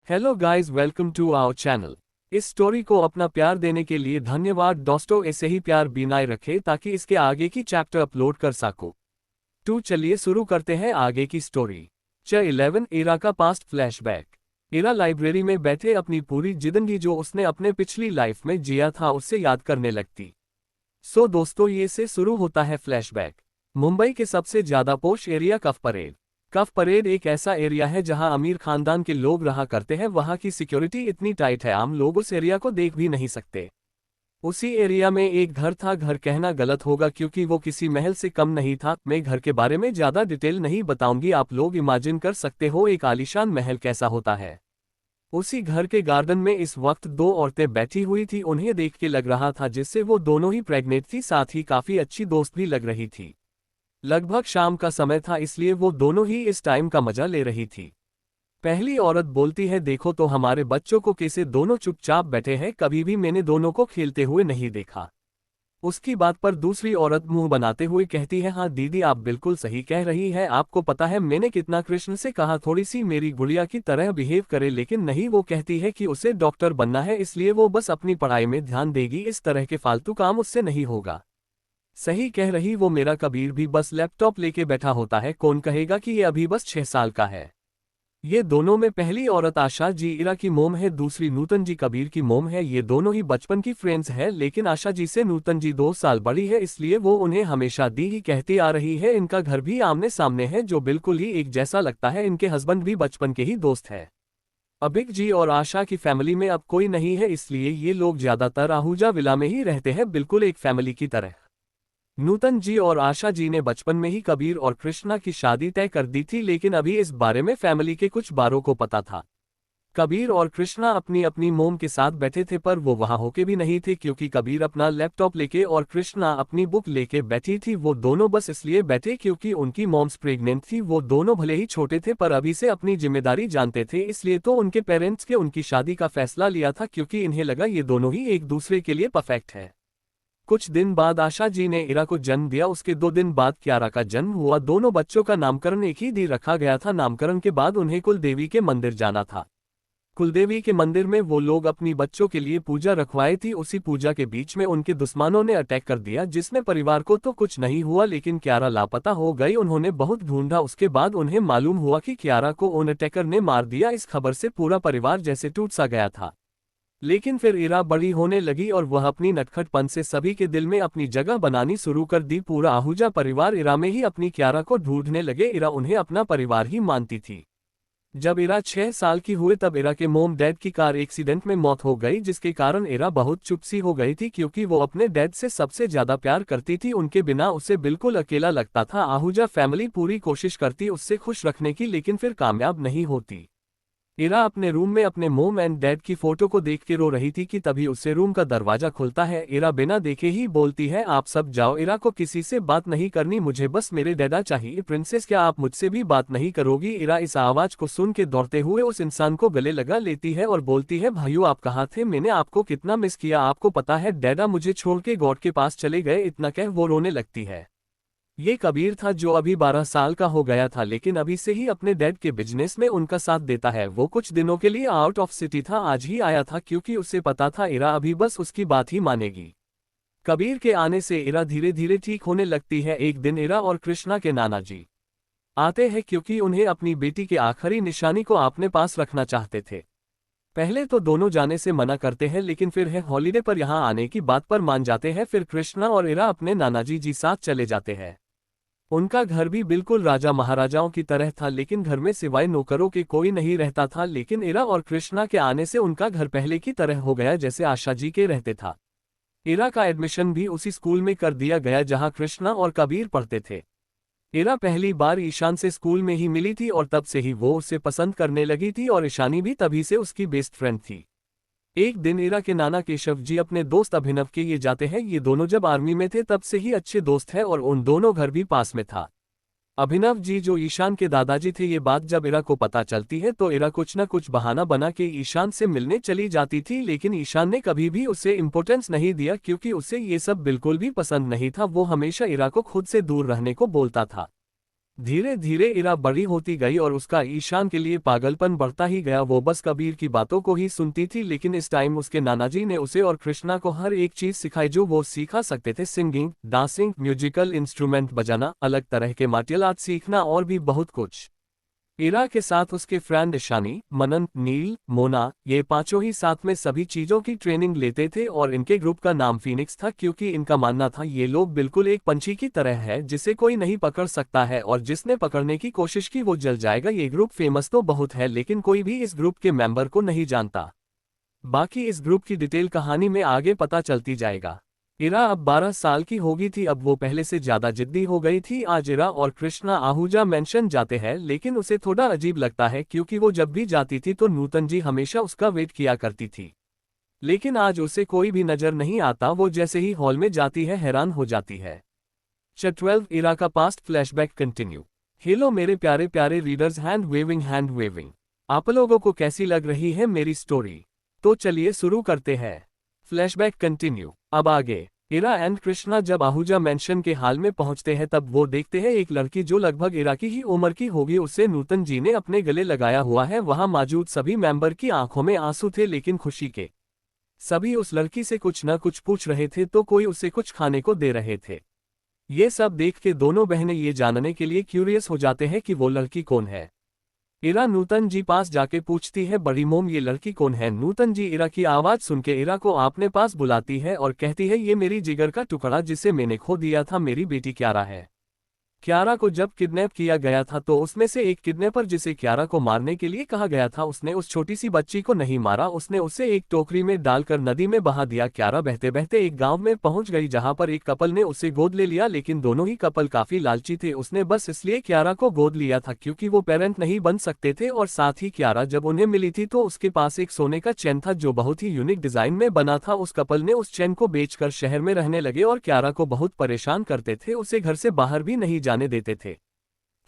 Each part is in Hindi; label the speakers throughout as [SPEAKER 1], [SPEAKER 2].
[SPEAKER 1] Hello guys, welcome to our channel. इस स्टोरी को अपना प्यार देने के लिए धन्यवाद दोस्तों। ऐसे ही प्यार बनाए रखे ताकि इसके आगे की चैप्टर अपलोड कर सको। तो चलिए शुरू करते हैं आगे की स्टोरी। 11 इरा का पास्ट फ्लैशबैक। इरा लाइब्रेरी में बैठे अपनी पूरी जिंदगी जो उसने अपने पिछली लाइफ में जिया था उससे याद करने लगती। सो दोस्तों, ये से शुरू होता है फ्लैशबैक। मुंबई के सबसे ज्यादा पोश एरिया कफ परेड। कफ परेड एक ऐसा एरिया है जहां अमीर खानदान के लोग रहा करते हैं। वहां की सिक्योरिटी इतनी टाइट है, आम लोग उस एरिया को देख भी नहीं सकते। उसी एरिया में एक घर था। घर कहना गलत होगा क्योंकि वो किसी महल से कम नहीं था। मैं घर के बारे में ज्यादा डिटेल नहीं बताऊंगी, आप लोग इमेजिन कर सकते हो एक आलीशान महल कैसा होता है। उसी घर के गार्डन में इस वक्त दो औरतें बैठी हुई थी। उन्हें देख के लग रहा था जिससे वो दोनों ही प्रेग्नेंट थी, साथ ही काफी अच्छी दोस्त भी लग रही थी। लगभग शाम का समय था, इसलिए वो दोनों ही इस टाइम का मजा ले रही थी। पहली औरत बोलती है, देखो तो हमारे बच्चों को कैसे दोनों चुपचाप बैठे हैं, कभी भी मैंने दोनों को खेलते हुए नहीं देखा। उसकी बात पर दूसरी औरत मुंह बनाते हुए कहती है, हाँ दीदी आप बिल्कुल सही कह रही है। आपको पता है मैंने कितना कृष्ण से कहा थोड़ी सी मेरी गुड़िया की तरह बिहेव करे, लेकिन नहीं। वो कहती है कि उसे डॉक्टर बनना है, इसलिए वो बस अपनी पढ़ाई में ध्यान देगी, इस तरह के फालतू काम उससे नहीं होगा। सही कह रही वो, मेरा कबीर भी बस लैपटॉप लेके बैठा होता है, कौन कहेगा कि ये अभी बस 6 साल का है। ये दोनों में पहली औरत आशा जी इरा की मोम है, दूसरी नूतन जी कबीर की मोम है। ये दोनों ही बचपन की फ्रेंड्स है, लेकिन आशा जी से नूतन जी 2 साल बड़ी है, इसलिए वो उन्हें हमेशा दी ही कहती आ रही है। इनका घर भी आमने सामने है जो बिल्कुल ही एक जैसा लगता है। इनके हस्बैंड भी बचपन के ही दोस्त है। अबिक जी और आशा की फैमिली में अब कोई नहीं है, इसलिए ये लोग ज्यादातर आहूजा विला में ही रहते हैं, बिल्कुल एक फैमिली की तरह। नूतन जी और आशा जी ने बचपन में ही कबीर और कृष्णा की शादी तय कर दी थी, लेकिन अभी इस बारे में फैमिली के कुछ बारों को पता था। कबीर और कृष्णा अपनी अपनी मोम के साथ बैठे थे, पर वो वहां होके भी नहीं थे क्योंकि कबीर अपना लैपटॉप लेके और कृष्णा अपनी बुक लेके बैठी थी। वो दोनों बस इसलिए बैठे क्योंकि उनकी मॉम्स प्रेग्नेंट थी। वो दोनों भले ही छोटे थे पर अभी से अपनी जिम्मेदारी जानते थे, इसलिए तो उनके पेरेंट्स के उनकी शादी का फैसला लिया था क्योंकि इन्हें लगा ये दोनों ही एक दूसरे के लिए परफेक्ट है। कुछ दिन बाद आशा जी ने इरा को जन्म दिया। उसके 2 दिन बाद क्यारा का जन्म हुआ। दोनों बच्चों का नामकरण एक ही दिन रखा गया था। नामकरण के बाद उन्हें कुलदेवी के मंदिर जाना था। कुलदेवी के मंदिर में वो लोग अपनी बच्चों के लिए पूजा रखवाई थी। उसी पूजा के बीच में उनके दुश्मनों ने अटैक कर दिया, जिसमें परिवार को तो कुछ नहीं हुआ, लेकिन क्यारा लापता हो गई। उन्होंने बहुत ढूंढा, उसके बाद उन्हें मालूम हुआ कि क्यारा को उन अटैकर ने मार दिया। इस खबर से पूरा परिवार जैसे टूट सा गया था। लेकिन फिर इरा बड़ी होने लगी और वह अपनी नटखटपन से सभी के दिल में अपनी जगह बनानी शुरू कर दी। पूरा आहूजा परिवार इरा में ही अपनी क्यारा को ढूंढने लगे। इरा उन्हें अपना परिवार ही मानती थी। जब इरा 6 साल की हुई तब इरा के मोम डैड की कार एक्सीडेंट में मौत हो गई, जिसके कारण इरा बहुत चुप सी हो गई थी क्योंकि वो अपने डैड से सबसे ज्यादा प्यार करती थी। उनके बिना उसे बिल्कुल अकेला लगता था। आहूजा फैमिली पूरी कोशिश करती उससे खुश रखने की, लेकिन फिर कामयाब नहीं होती। इरा अपने रूम में अपने मोम एंड डैड की फोटो को देख के रो रही थी कि तभी उससे रूम का दरवाजा खुलता है। इरा बिना देखे ही बोलती है, आप सब जाओ, इरा को किसी से बात नहीं करनी, मुझे बस मेरे डैडा चाहिए। प्रिंसेस क्या आप मुझसे भी बात नहीं करोगी? इरा इस आवाज को सुन के दौड़ते हुए उस इंसान को गले लगा लेती है और बोलती है, भाइयों आप कहाँ थे? मैंने आपको कितना मिस किया। आपको पता है डैडा मुझे छोड़ के गॉड के पास चले गए। इतना कह वो रोने लगती है। ये कबीर था जो अभी 12 साल का हो गया था, लेकिन अभी से ही अपने डैड के बिजनेस में उनका साथ देता है। वो कुछ दिनों के लिए आउट ऑफ सिटी था, आज ही आया था क्योंकि उसे पता था इरा अभी बस उसकी बात ही मानेगी। कबीर के आने से इरा धीरे धीरे ठीक होने लगती है। एक दिन इरा और कृष्णा के नाना जी आते हैं क्योंकि उन्हें अपनी बेटी के आखिरी निशानी को अपने पास रखना चाहते थे। पहले तो दोनों जाने से मना करते हैं, लेकिन फिर है हॉलीडे पर यहाँ आने की बात पर मान जाते हैं। फिर कृष्णा और इरा अपने नानाजी जी साथ चले जाते हैं। उनका घर भी बिल्कुल राजा महाराजाओं की तरह था, लेकिन घर में सिवाय नौकरों के कोई नहीं रहता था। लेकिन इरा और कृष्णा के आने से उनका घर पहले की तरह हो गया जैसे आशा जी के रहते था। इरा का एडमिशन भी उसी स्कूल में कर दिया गया जहां कृष्णा और कबीर पढ़ते थे। इरा पहली बार ईशान से स्कूल में ही मिली थी और तब से ही वो उसे पसंद करने लगी थी और ईशानी भी तभी से उसकी बेस्ट फ्रेंड थी। एक दिन इरा के नाना केशव जी अपने दोस्त अभिनव के ये जाते हैं। ये दोनों जब आर्मी में थे तब से ही अच्छे दोस्त हैं और उन दोनों घर भी पास में था। अभिनव जी जो ईशान के दादाजी थे, ये बात जब इरा को पता चलती है तो इरा कुछ न कुछ बहाना बना के ईशान से मिलने चली जाती थी, लेकिन ईशान ने कभी भी उसे इम्पोर्टेंस नहीं दिया क्योंकि उसे ये सब बिल्कुल भी पसंद नहीं था। वो हमेशा इरा को खुद से दूर रहने को बोलता था। धीरे धीरे इरा बड़ी होती गई और उसका ईशान के लिए पागलपन बढ़ता ही गया। वो बस कबीर की बातों को ही सुनती थी, लेकिन इस टाइम उसके नानाजी ने उसे और कृष्णा को हर एक चीज सिखाई जो वो सीखा सकते थे। सिंगिंग, डांसिंग, म्यूजिकल इंस्ट्रूमेंट बजाना, अलग तरह के मार्शल आर्ट सीखना और भी बहुत कुछ। इरा के साथ उसके फ्रेंड ईशानी, मनन, नील, मोना, ये पांचों ही साथ में सभी चीजों की ट्रेनिंग लेते थे और इनके ग्रुप का नाम फीनिक्स था, क्योंकि इनका मानना था ये लोग बिल्कुल एक पंछी की तरह है जिसे कोई नहीं पकड़ सकता है और जिसने पकड़ने की कोशिश की वो जल जाएगा। ये ग्रुप फेमस तो बहुत है, लेकिन कोई भी इस ग्रुप के मेंबर को नहीं जानता। बाकी इस ग्रुप की डिटेल कहानी में आगे पता चलती जाएगा। इरा अब 12 साल की होगी थी। अब वो पहले से ज्यादा जिद्दी हो गई थी। आज इरा और कृष्णा आहूजा मेंशन जाते हैं, लेकिन उसे थोड़ा अजीब लगता है क्योंकि वो जब भी जाती थी तो नूतन जी हमेशा उसका वेट किया करती थी, लेकिन आज उसे कोई भी नजर नहीं आता। वो जैसे ही हॉल में जाती है हैरान हो जाती है। चैप्टर 12 इरा का पास्ट फ्लैशबैक कंटिन्यू। हेलो मेरे प्यारे प्यारे रीडर्स, हैंड वेविंग। आप लोगों को कैसी लग रही है मेरी स्टोरी? तो चलिए शुरू करते हैं। Flashback continue. अब आगे। इरा एंड कृष्णा जब आहूजा मेंशन के हाल में पहुंचते हैं तब वो देखते हैं एक लड़की जो लगभग इरा की ही उम्र की होगी, उसे नूतन जी ने अपने गले लगाया हुआ है। वहां मौजूद सभी मेंबर की आंखों में आंसू थे, लेकिन खुशी के। सभी उस लड़की से कुछ न कुछ पूछ रहे थे तो कोई उसे कुछ खाने को दे रहे थे। ये सब देख के दोनों बहनें ये जानने के लिए क्यूरियस हो जाते हैं कि वो लड़की कौन है। इरा नूतन जी पास जाके पूछती है, बड़ी मोम ये लड़की कौन है? नूतन जी इरा की आवाज सुन के इरा को अपने पास बुलाती है और कहती है, ये मेरी जिगर का टुकड़ा जिसे मैंने खो दिया था, मेरी बेटी क्यारा है। क्यारा को जब किडनैप किया गया था तो उसमें से एक किडनैपर जिसे क्यारा को मारने के लिए कहा गया था, उसने उस छोटी सी बच्ची को नहीं मारा, उसने उसे एक टोकरी में डालकर नदी में बहा दिया। क्यारा बहते बहते एक गांव में पहुंच गई जहां पर एक कपल ने उसे गोद ले लिया, लेकिन दोनों ही कपल काफी लालची थे। उसने बस इसलिए क्यारा को गोद लिया था क्योंकि वो पेरेंट नहीं बन सकते थे। और साथ ही क्यारा जब उन्हें मिली थी तो उसके पास एक सोने का चेन था जो बहुत ही यूनिक डिजाइन में बना था। उस कपल ने उस चेन को बेचकर शहर में रहने लगे और क्यारा को बहुत परेशान करते थे, उसे घर से बाहर भी नहीं जाने देते थे।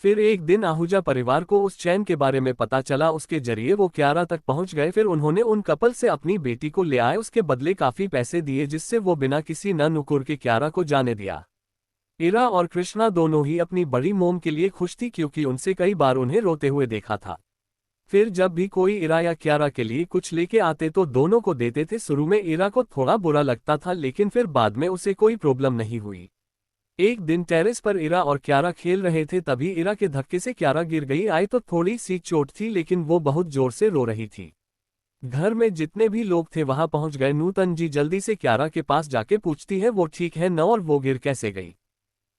[SPEAKER 1] फिर एक दिन आहूजा परिवार को उस चैन के बारे में पता चला, उसके जरिए वो क्यारा तक पहुंच गए। फिर उन्होंने उन कपल से अपनी बेटी को ले आए, उसके बदले काफी पैसे दिए जिससे वो बिना किसी न नुकुर के क्यारा को जाने दिया। इरा और कृष्णा दोनों ही अपनी बड़ी मोम के लिए खुश थी क्योंकि उनसे कई बार उन्हें रोते हुए देखा था। फिर जब भी कोई इरा या क्यारा के लिए कुछ लेके आते तो दोनों को देते थे। शुरू में इरा को थोड़ा बुरा लगता था, लेकिन फिर बाद में उसे कोई प्रॉब्लम नहीं हुई। एक दिन टेरेस पर इरा और क्यारा खेल रहे थे, तभी इरा के धक्के से क्यारा गिर गई। आई तो थोड़ी सी चोट थी, लेकिन वो बहुत जोर से रो रही थी। घर में जितने भी लोग थे वहां पहुंच गए। नूतन जी जल्दी से क्यारा के पास जाके पूछती है, वो ठीक है न और वो गिर कैसे गई?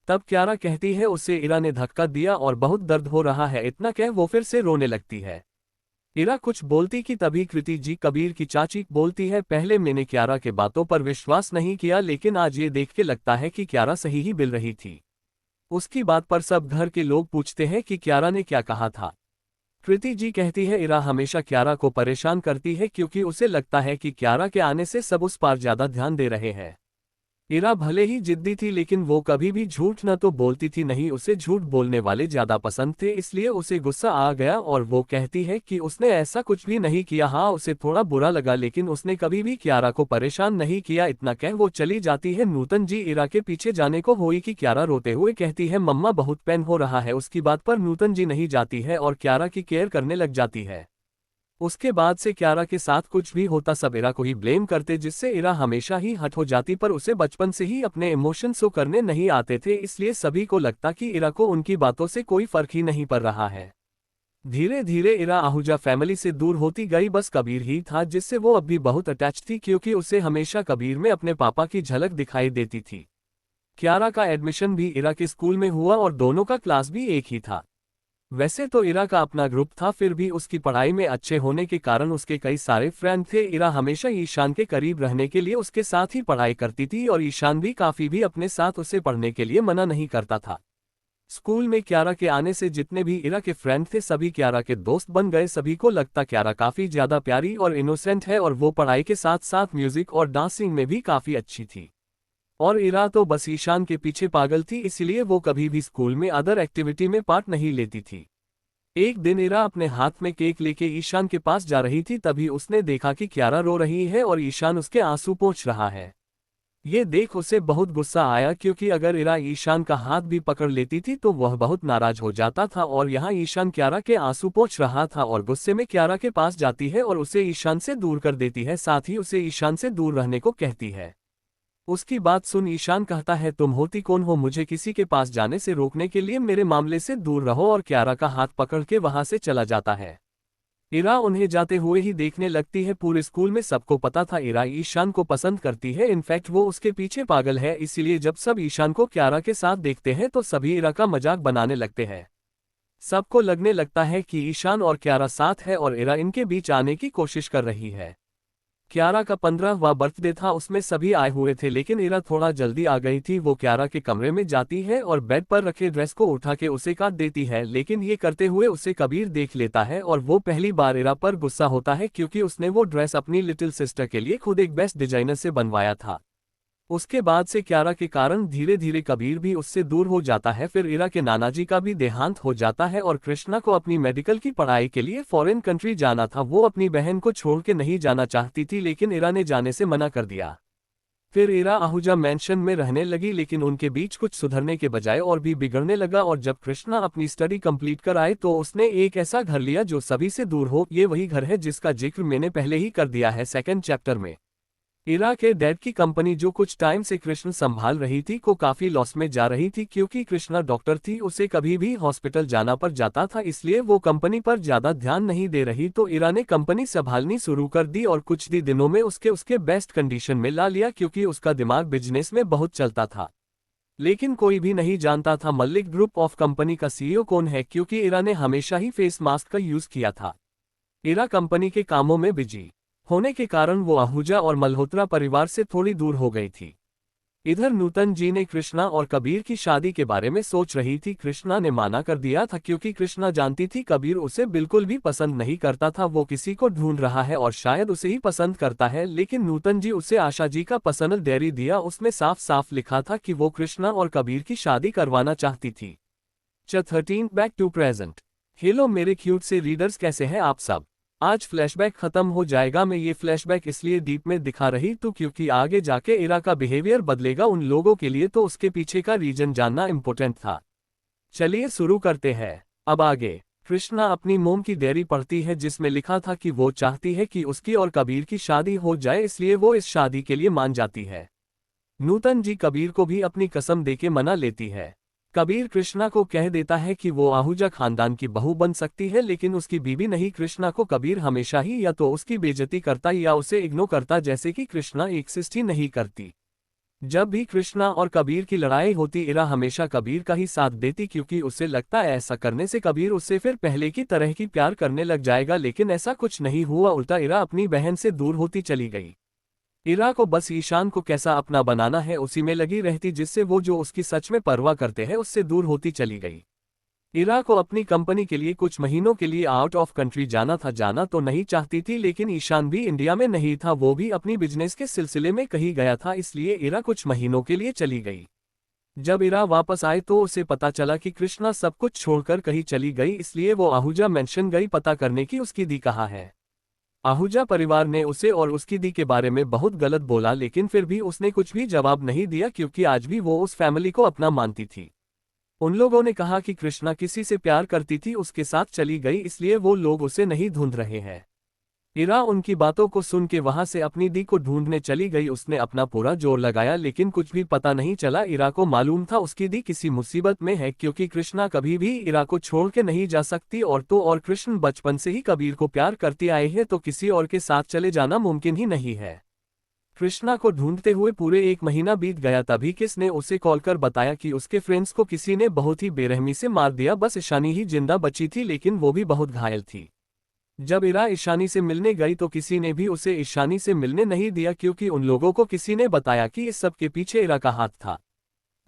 [SPEAKER 1] तब क्यारा कहती है, उसे इरा ने धक्का दिया और बहुत दर्द हो रहा है। इतना कह वो फिर से रोने लगती है। इरा कुछ बोलती कि तभी कृति जी, कबीर की चाची, बोलती है, पहले मैंने क्यारा के बातों पर विश्वास नहीं किया, लेकिन आज ये देख के लगता है कि क्यारा सही ही बोल रही थी। उसकी बात पर सब घर के लोग पूछते हैं कि क्यारा ने क्या कहा था। कृति जी कहती है, इरा हमेशा क्यारा को परेशान करती है क्योंकि उसे लगता है कि क्यारा के आने से सब उस पर ज्यादा ध्यान दे रहे हैं। इरा भले ही जिद्दी थी, लेकिन वो कभी भी झूठ न तो बोलती थी, नहीं उसे झूठ बोलने वाले ज्यादा पसंद थे। इसलिए उसे गुस्सा आ गया और वो कहती है कि उसने ऐसा कुछ भी नहीं किया। हाँ, उसे थोड़ा बुरा लगा, लेकिन उसने कभी भी क्यारा को परेशान नहीं किया। इतना कह वो चली जाती है। नूतन जी इरा के पीछे जाने को हुई कि क्यारा रोते हुए कहती है, मम्मा बहुत पेन हो रहा है। उसकी बात पर नूतन जी नहीं जाती है और क्यारा की केयर करने लग जाती है। उसके बाद से क्यारा के साथ कुछ भी होता सब इरा को ही ब्लेम करते, जिससे इरा हमेशा ही हट हो जाती। पर उसे बचपन से ही अपने इमोशन शो करने नहीं आते थे, इसलिए सभी को लगता कि इरा को उनकी बातों से कोई फर्क ही नहीं पड़ रहा है। धीरे धीरे इरा आहूजा फैमिली से दूर होती गई। बस कबीर ही था जिससे वो अब भी बहुत अटैच थी, क्योंकि उसे हमेशा कबीर में अपने पापा की झलक दिखाई देती थी। क्यारा का एडमिशन भी इरा के स्कूल में हुआ और दोनों का क्लास भी एक ही था। वैसे तो इरा का अपना ग्रुप था, फिर भी उसकी पढ़ाई में अच्छे होने के कारण उसके कई सारे फ्रेंड थे। इरा हमेशा ईशान के करीब रहने के लिए उसके साथ ही पढ़ाई करती थी और ईशान भी काफी भी अपने साथ उसे पढ़ने के लिए मना नहीं करता था। स्कूल में क्यारा के आने से जितने भी इरा के फ्रेंड थे सभी क्यारा के दोस्त बन गए। सभी को लगता क्यारा काफी ज्यादा प्यारी और इनोसेंट है और वो पढ़ाई के साथ साथ म्यूजिक और डांसिंग में भी काफी अच्छी थी। और इरा तो बस ईशान के पीछे पागल थी, इसलिए वो कभी भी स्कूल में अदर एक्टिविटी में पार्ट नहीं लेती थी। एक दिन इरा अपने हाथ में केक लेके ईशान के पास जा रही थी, तभी उसने देखा कि क्यारा रो रही है और ईशान उसके आंसू पोंछ रहा है। ये देख उसे बहुत गुस्सा आया क्योंकि अगर इरा ईशान का हाथ भी पकड़ लेती थी तो वह बहुत नाराज हो जाता था और यहाँ ईशान क्यारा के आंसू पोंछ रहा था और गुस्से में क्यारा के पास जाती है और उसे ईशान से दूर कर देती है, साथ ही उसे ईशान से दूर रहने को कहती है। उसकी बात सुन ईशान कहता है, तुम होती कौन हो मुझे किसी के पास जाने से रोकने के लिए, मेरे मामले से दूर रहो, और क्यारा का हाथ पकड़ के वहां से चला जाता है। इरा उन्हें जाते हुए ही देखने लगती है। पूरे स्कूल में सबको पता था इरा ईशान को पसंद करती है, इनफैक्ट वो उसके पीछे पागल है, इसीलिए जब सब ईशान को क्यारा के साथ देखते हैं तो सभी इरा का मजाक बनाने लगते हैं। सबको लगने लगता है कि ईशान और क्यारा साथ है और इरा इनके बीच आने की कोशिश कर रही है। क्यारा का 15वां बर्थडे था, उसमें सभी आए हुए थे लेकिन इरा थोड़ा जल्दी आ गई थी। वो क्यारा के कमरे में जाती है और बेड पर रखे ड्रेस को उठा के उसे काट देती है, लेकिन ये करते हुए उसे कबीर देख लेता है और वो पहली बार इरा पर गुस्सा होता है क्योंकि उसने वो ड्रेस अपनी लिटिल सिस्टर के लिए खुद एक बेस्ट डिजाइनर से बनवाया था। उसके बाद से क्यारा के कारण धीरे धीरे कबीर भी उससे दूर हो जाता है। फिर इरा के नानाजी का भी देहांत हो जाता है और कृष्णा को अपनी मेडिकल की पढ़ाई के लिए फॉरेन कंट्री जाना था। वो अपनी बहन को छोड़ के नहीं जाना चाहती थी लेकिन इरा ने जाने से मना कर दिया। फिर इरा आहूजा मैंशन में रहने लगी लेकिन उनके बीच कुछ सुधरने के बजाय और भी बिगड़ने लगा, और जब कृष्णा अपनी स्टडी कंप्लीट कर आए तो उसने एक ऐसा घर लिया जो सभी से दूर हो। ये वही घर है जिसका जिक्र मैंने पहले ही कर दिया है सेकंड चैप्टर में। इरा के डैड की कंपनी जो कुछ टाइम से कृष्ण संभाल रही थी को काफी लॉस में जा रही थी क्योंकि कृष्णा डॉक्टर थी, उसे कभी भी हॉस्पिटल जाना पड़ जाता था, इसलिए वो कंपनी पर ज्यादा ध्यान नहीं दे रही। तो इरा ने कंपनी संभालनी शुरू कर दी और कुछ ही दिनों में उसके बेस्ट कंडीशन में ला लिया क्योंकि उसका दिमाग बिजनेस में बहुत चलता था। लेकिन कोई भी नहीं जानता था मल्लिक ग्रुप ऑफ कंपनी का सीईओ कौन है क्योंकि इरा ने हमेशा ही फेस मास्क का यूज किया था। इरा कंपनी के कामों में बिजी होने के कारण वो आहूजा और मल्होत्रा परिवार से थोड़ी दूर हो गई थी। इधर नूतन जी ने कृष्णा और कबीर की शादी के बारे में सोच रही थी। कृष्णा ने माना कर दिया था क्योंकि कृष्णा जानती थी कबीर उसे बिल्कुल भी पसंद नहीं करता था, वो किसी को ढूंढ रहा है और शायद उसे ही पसंद करता है। लेकिन नूतन जी उसे आशा जी का पर्सनल डायरी दिया, उसमें साफ साफ लिखा था कि वो कृष्णा और कबीर की शादी करवाना चाहती थी। 13 बैक टू प्रेजेंट। हेलो मेरे क्यूट से रीडर्स, कैसे हैं आप सब। आज फ्लैशबैक खत्म हो जाएगा। मैं ये फ्लैशबैक इसलिए डीप में दिखा रही तो क्योंकि आगे जाके इरा का बिहेवियर बदलेगा उन लोगों के लिए, तो उसके पीछे का रीजन जानना इम्पोर्टेंट था। चलिए शुरू करते हैं। अब आगे कृष्णा अपनी मोम की डायरी पढ़ती है जिसमें लिखा था कि वो चाहती है कि उसकी और कबीर की शादी हो जाए, इसलिए वो इस शादी के लिए मान जाती है। नूतन जी कबीर को भी अपनी कसम देके मना लेती है। कबीर कृष्णा को कह देता है कि वो आहूजा खानदान की बहू बन सकती है लेकिन उसकी बीवी नहीं। कृष्णा को कबीर हमेशा ही या तो उसकी बेइज्जती करता या उसे इग्नोर करता, जैसे कि कृष्णा एक्सिस्ट ही नहीं करती। जब भी कृष्णा और कबीर की लड़ाई होती इरा हमेशा कबीर का ही साथ देती क्योंकि उसे लगता है ऐसा करने से कबीर उससे फिर पहले की तरह की प्यार करने लग जाएगा, लेकिन ऐसा कुछ नहीं हुआ, उल्टा इरा अपनी बहन से दूर होती चली गई। इरा को बस ईशान को कैसा अपना बनाना है उसी में लगी रहती, जिससे वो जो उसकी सच में परवाह करते हैं उससे दूर होती चली गई। इरा को अपनी कंपनी के लिए कुछ महीनों के लिए आउट ऑफ कंट्री जाना था। जाना तो नहीं चाहती थी लेकिन ईशान भी इंडिया में नहीं था, वो भी अपनी बिजनेस के सिलसिले में कहीं गया था, इसलिए इरा कुछ महीनों के लिए चली गई। जब इरा वापस आए तो उसे पता चला कि कृष्णा सब कुछ छोड़कर कहीं चली गई, इसलिए वो आहूजा मेंशन गई पता करने की उसकी दी कहा है। आहूजा परिवार ने उसे और उसकी दी के बारे में बहुत गलत बोला लेकिन फिर भी उसने कुछ भी जवाब नहीं दिया क्योंकि आज भी वो उस फैमिली को अपना मानती थी। उन लोगों ने कहा कि कृष्णा किसी से प्यार करती थी, उसके साथ चली गई, इसलिए वो लोग उसे नहीं ढूंढ रहे हैं। इरा उनकी बातों को सुन के वहां से अपनी दी को ढूंढने चली गई। उसने अपना पूरा जोर लगाया लेकिन कुछ भी पता नहीं चला। इरा को मालूम था उसकी दी किसी मुसीबत में है क्योंकि कृष्णा कभी भी इरा को छोड़ के नहीं जा सकती, और कृष्ण बचपन से ही कबीर को प्यार करते आए हैं तो किसी और के साथ चले जाना मुमकिन ही नहीं है। कृष्णा को ढूंढते हुए पूरे 1 महीना बीत गया, तभी किस ने उसे कॉल कर बताया कि उसके फ्रेंड्स को किसी ने बहुत ही बेरहमी से मार दिया। बस ईशानी ही जिंदा बची थी लेकिन वो भी बहुत घायल थी। जब इरा ईशानी से मिलने गई तो किसी ने भी उसे ईशानी से मिलने नहीं दिया क्योंकि उन लोगों को किसी ने बताया कि इस सब के पीछे इरा का हाथ था,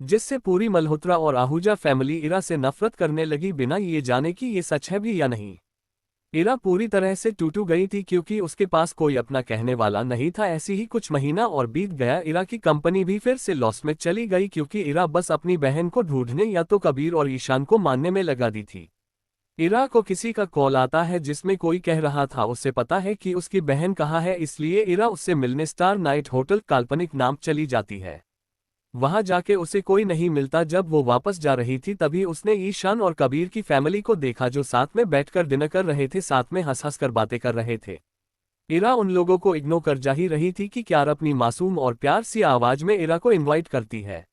[SPEAKER 1] जिससे पूरी मल्होत्रा और आहूजा फैमिली इरा से नफरत करने लगी बिना ये जाने कि ये सच है भी या नहीं। इरा पूरी तरह से टूट गई थी क्योंकि उसके पास कोई अपना कहने वाला नहीं था। ऐसी ही कुछ महीना और बीत गया। इरा की कंपनी भी फिर से लॉस में चली गई क्योंकि इरा बस अपनी बहन को ढूंढने या तो कबीर और ईशान को मानने में लगा दी थी। इरा को किसी का कॉल आता है जिसमें कोई कह रहा था उसे पता है कि उसकी बहन कहाँ है, इसलिए इरा उससे मिलने स्टार नाइट होटल काल्पनिक नाम चली जाती है। वहां जाके उसे कोई नहीं मिलता। जब वो वापस जा रही थी तभी उसने ईशान और कबीर की फैमिली को देखा जो साथ में बैठकर डिनर कर रहे थे, साथ में हंस हंस कर बातें कर रहे थे। इरा उन लोगों को इग्नोर कर जा ही रही थी कि क्यारा अपनी मासूम और प्यार सी आवाज में इरा को इनवाइट करती है।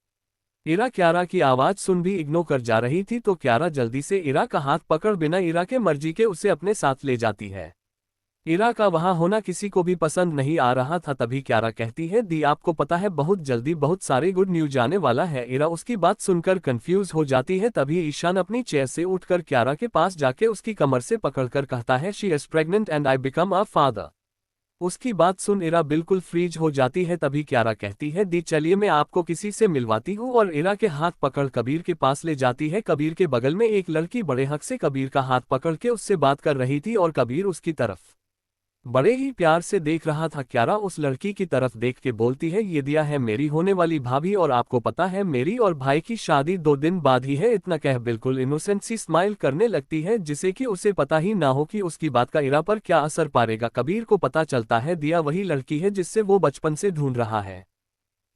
[SPEAKER 1] इरा क्यारा की आवाज सुन भी इग्नोर कर जा रही थी तो क्यारा जल्दी से इरा का हाथ पकड़ बिना इरा के मर्जी के उसे अपने साथ ले जाती है। इरा का वहां होना किसी को भी पसंद नहीं आ रहा था। तभी क्यारा कहती है, दी आपको पता है बहुत जल्दी बहुत सारे गुड न्यूज आने वाला है। इरा उसकी बात सुनकर कंफ्यूज हो जाती है। तभी ईशान अपनी चेयर से उठकर क्यारा के पास जाके उसकी कमर से पकड़कर कहता है, she is pregnant and I become a father. उसकी बात सुन इरा बिल्कुल फ्रीज हो जाती है। तभी क्यारा कहती है, दी चलिए मैं आपको किसी से मिलवाती हूँ, और इरा के हाथ पकड़ कबीर के पास ले जाती है। कबीर के बगल में एक लड़की बड़े हक से कबीर का हाथ पकड़ के उससे बात कर रही थी और कबीर उसकी तरफ बड़े ही प्यार से देख रहा था। क्यारा उस लड़की की तरफ देख के बोलती है, ये दिया है मेरी होने वाली भाभी, और आपको पता है मेरी और भाई की शादी 2 दिन बाद ही है। इतना कह बिल्कुल इनोसेंट सी स्माइल करने लगती है जिसे कि उसे पता ही ना हो कि उसकी बात का इरा पर क्या असर पड़ेगा। कबीर को पता चलता है दिया वही लड़की है जिससे वो बचपन से ढूंढ रहा है।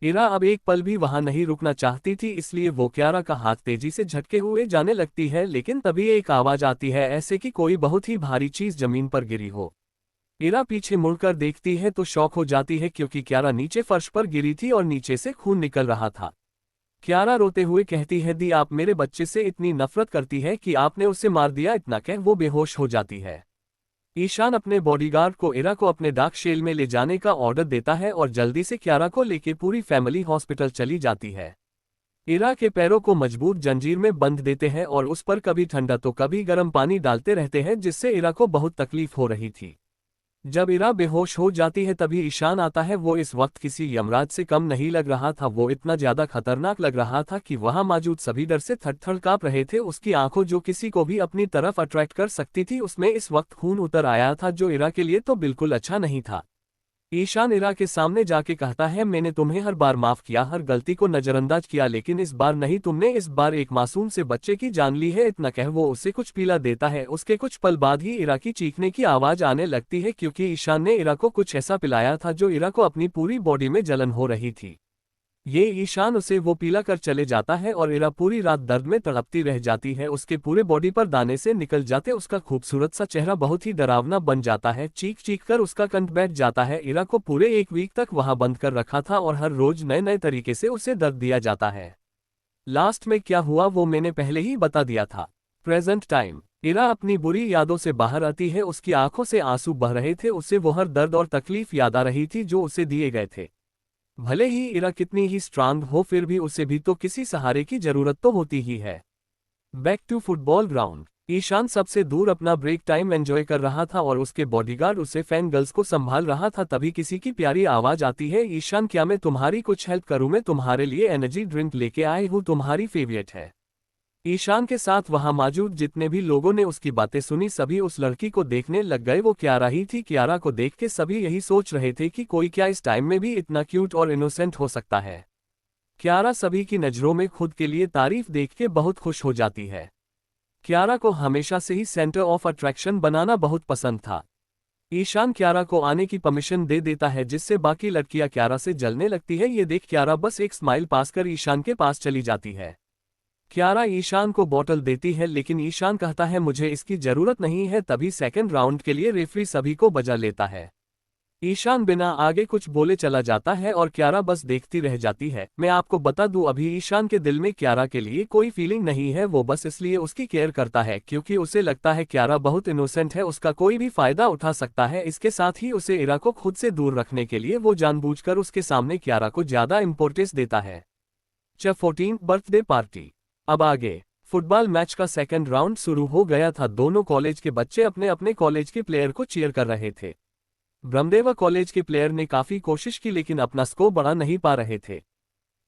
[SPEAKER 1] इरा अब एक पल भी वहां नहीं रुकना चाहती थी, इसलिए वो क्यारा का हाथ तेजी से झटके हुए जाने लगती है। लेकिन तभी एक आवाज आती है ऐसे कि कोई बहुत ही भारी चीज जमीन पर गिरी हो। इरा पीछे मुड़कर देखती है तो शॉक हो जाती है क्योंकि क्यारा नीचे फर्श पर गिरी थी और नीचे से खून निकल रहा था। क्यारा रोते हुए कहती है, दी आप मेरे बच्चे से इतनी नफरत करती है कि आपने उसे मार दिया। इतना कह वो बेहोश हो जाती है। ईशान अपने बॉडीगार्ड को इरा को अपने डार्क शेल में ले जाने का ऑर्डर देता है और जल्दी से क्यारा को लेके पूरी फैमिली हॉस्पिटल चली जाती है। इरा के पैरों को मजबूत जंजीर में बंध देते हैं और उस पर कभी ठंडा तो कभी गर्म पानी डालते रहते हैं जिससे इरा को बहुत तकलीफ हो रही थी। जब इरा बेहोश हो जाती है तभी ईशान आता है। वो इस वक्त किसी यमराज से कम नहीं लग रहा था। वो इतना ज्यादा खतरनाक लग रहा था कि वहां मौजूद सभी डर से थर-थर कांप रहे थे। उसकी आंखों जो किसी को भी अपनी तरफ अट्रैक्ट कर सकती थी उसमें इस वक्त खून उतर आया था जो इरा के लिए तो बिल्कुल अच्छा नहीं था। ईशान इरा के सामने जाके कहता है, मैंने तुम्हें हर बार माफ किया, हर गलती को नजरअंदाज किया, लेकिन इस बार नहीं। तुमने इस बार एक मासूम से बच्चे की जान ली है। इतना कह वो उसे कुछ पीला देता है। उसके कुछ पल बाद ही इरा की चीखने की आवाज आने लगती है क्योंकि ईशान ने इरा को कुछ ऐसा पिलाया था जो इरा को अपनी पूरी बॉडी में जलन हो रही थी। ये ईशान उसे वो पीला कर चले जाता है और इरा पूरी रात दर्द में तड़पती रह जाती है। उसके पूरे बॉडी पर दाने से निकल जाते उसका खूबसूरत सा चेहरा बहुत ही डरावना बन जाता है। चीख चीख कर उसका कंठ बैठ जाता है। इरा को पूरे 1 वीक तक वहां बंद कर रखा था और हर रोज नए नए तरीके से उसे दर्द दिया जाता है। लास्ट में क्या हुआ वो मैंने पहले ही बता दिया था। प्रेजेंट टाइम इरा अपनी बुरी यादों से बाहर आती है। उसकी आंखों से आंसू बह रहे थे। उसे वो हर दर्द और तकलीफ याद आ रही थी जो उसे दिए गए थे। भले ही इरा कितनी ही स्ट्रांग हो फिर भी उसे भी तो किसी सहारे की जरूरत तो होती ही है। Back to football ground Ishan सबसे दूर अपना ब्रेक टाइम एंजॉय कर रहा था और उसके बॉडीगार्ड उसे फैन गर्ल्स को संभाल रहा था। तभी किसी की प्यारी आवाज आती है, ईशान क्या मैं तुम्हारी कुछ हेल्प करूं? मैं तुम्हारे लिए एनर्जी ड्रिंक लेके आई हूं, तुम्हारी फेवरेट है। ईशान के साथ वहां मौजूद जितने भी लोगों ने उसकी बातें सुनी सभी उस लड़की को देखने लग गए। वो क्यारा ही थी। क्यारा को देख के सभी यही सोच रहे थे कि कोई क्या इस टाइम में भी इतना क्यूट और इनोसेंट हो सकता है। क्यारा सभी की नजरों में खुद के लिए तारीफ देख के बहुत खुश हो जाती है। क्यारा को हमेशा से ही सेंटर ऑफ अट्रैक्शन बनाना बहुत पसंद था। ईशान क्यारा को आने की परमिशन दे देता है जिससे बाकी लड़कियां क्यारा से जलने लगती है। ये देख क्यारा बस एक स्माइल पास कर ईशान के पास चली जाती है। क्यारा ईशान को बोतल देती है लेकिन ईशान कहता है मुझे इसकी जरूरत नहीं है। तभी सेकंड राउंड के लिए रेफरी सभी को बजा लेता है। ईशान बिना आगे कुछ बोले चला जाता है और क्यारा बस देखती रह जाती है। मैं आपको बता दूं अभी ईशान के दिल में क्यारा के लिए कोई फीलिंग नहीं है। वो बस इसलिए उसकी केयर करता है क्योंकि उसे लगता है क्यारा बहुत इनोसेंट है, उसका कोई भी फायदा उठा सकता है। इसके साथ ही उसे इरा को खुद से दूर रखने के लिए वो जानबूझकर उसके सामने क्यारा को ज्यादा इंपॉर्टेंस देता है। 14th बर्थडे पार्टी अब आगे फुटबॉल मैच का सेकंड राउंड शुरू हो गया था। दोनों कॉलेज के बच्चे अपने अपने कॉलेज के प्लेयर को चीयर कर रहे थे। ब्रह्मदेवा कॉलेज के प्लेयर ने काफी कोशिश की लेकिन अपना स्कोर बढ़ा नहीं पा रहे थे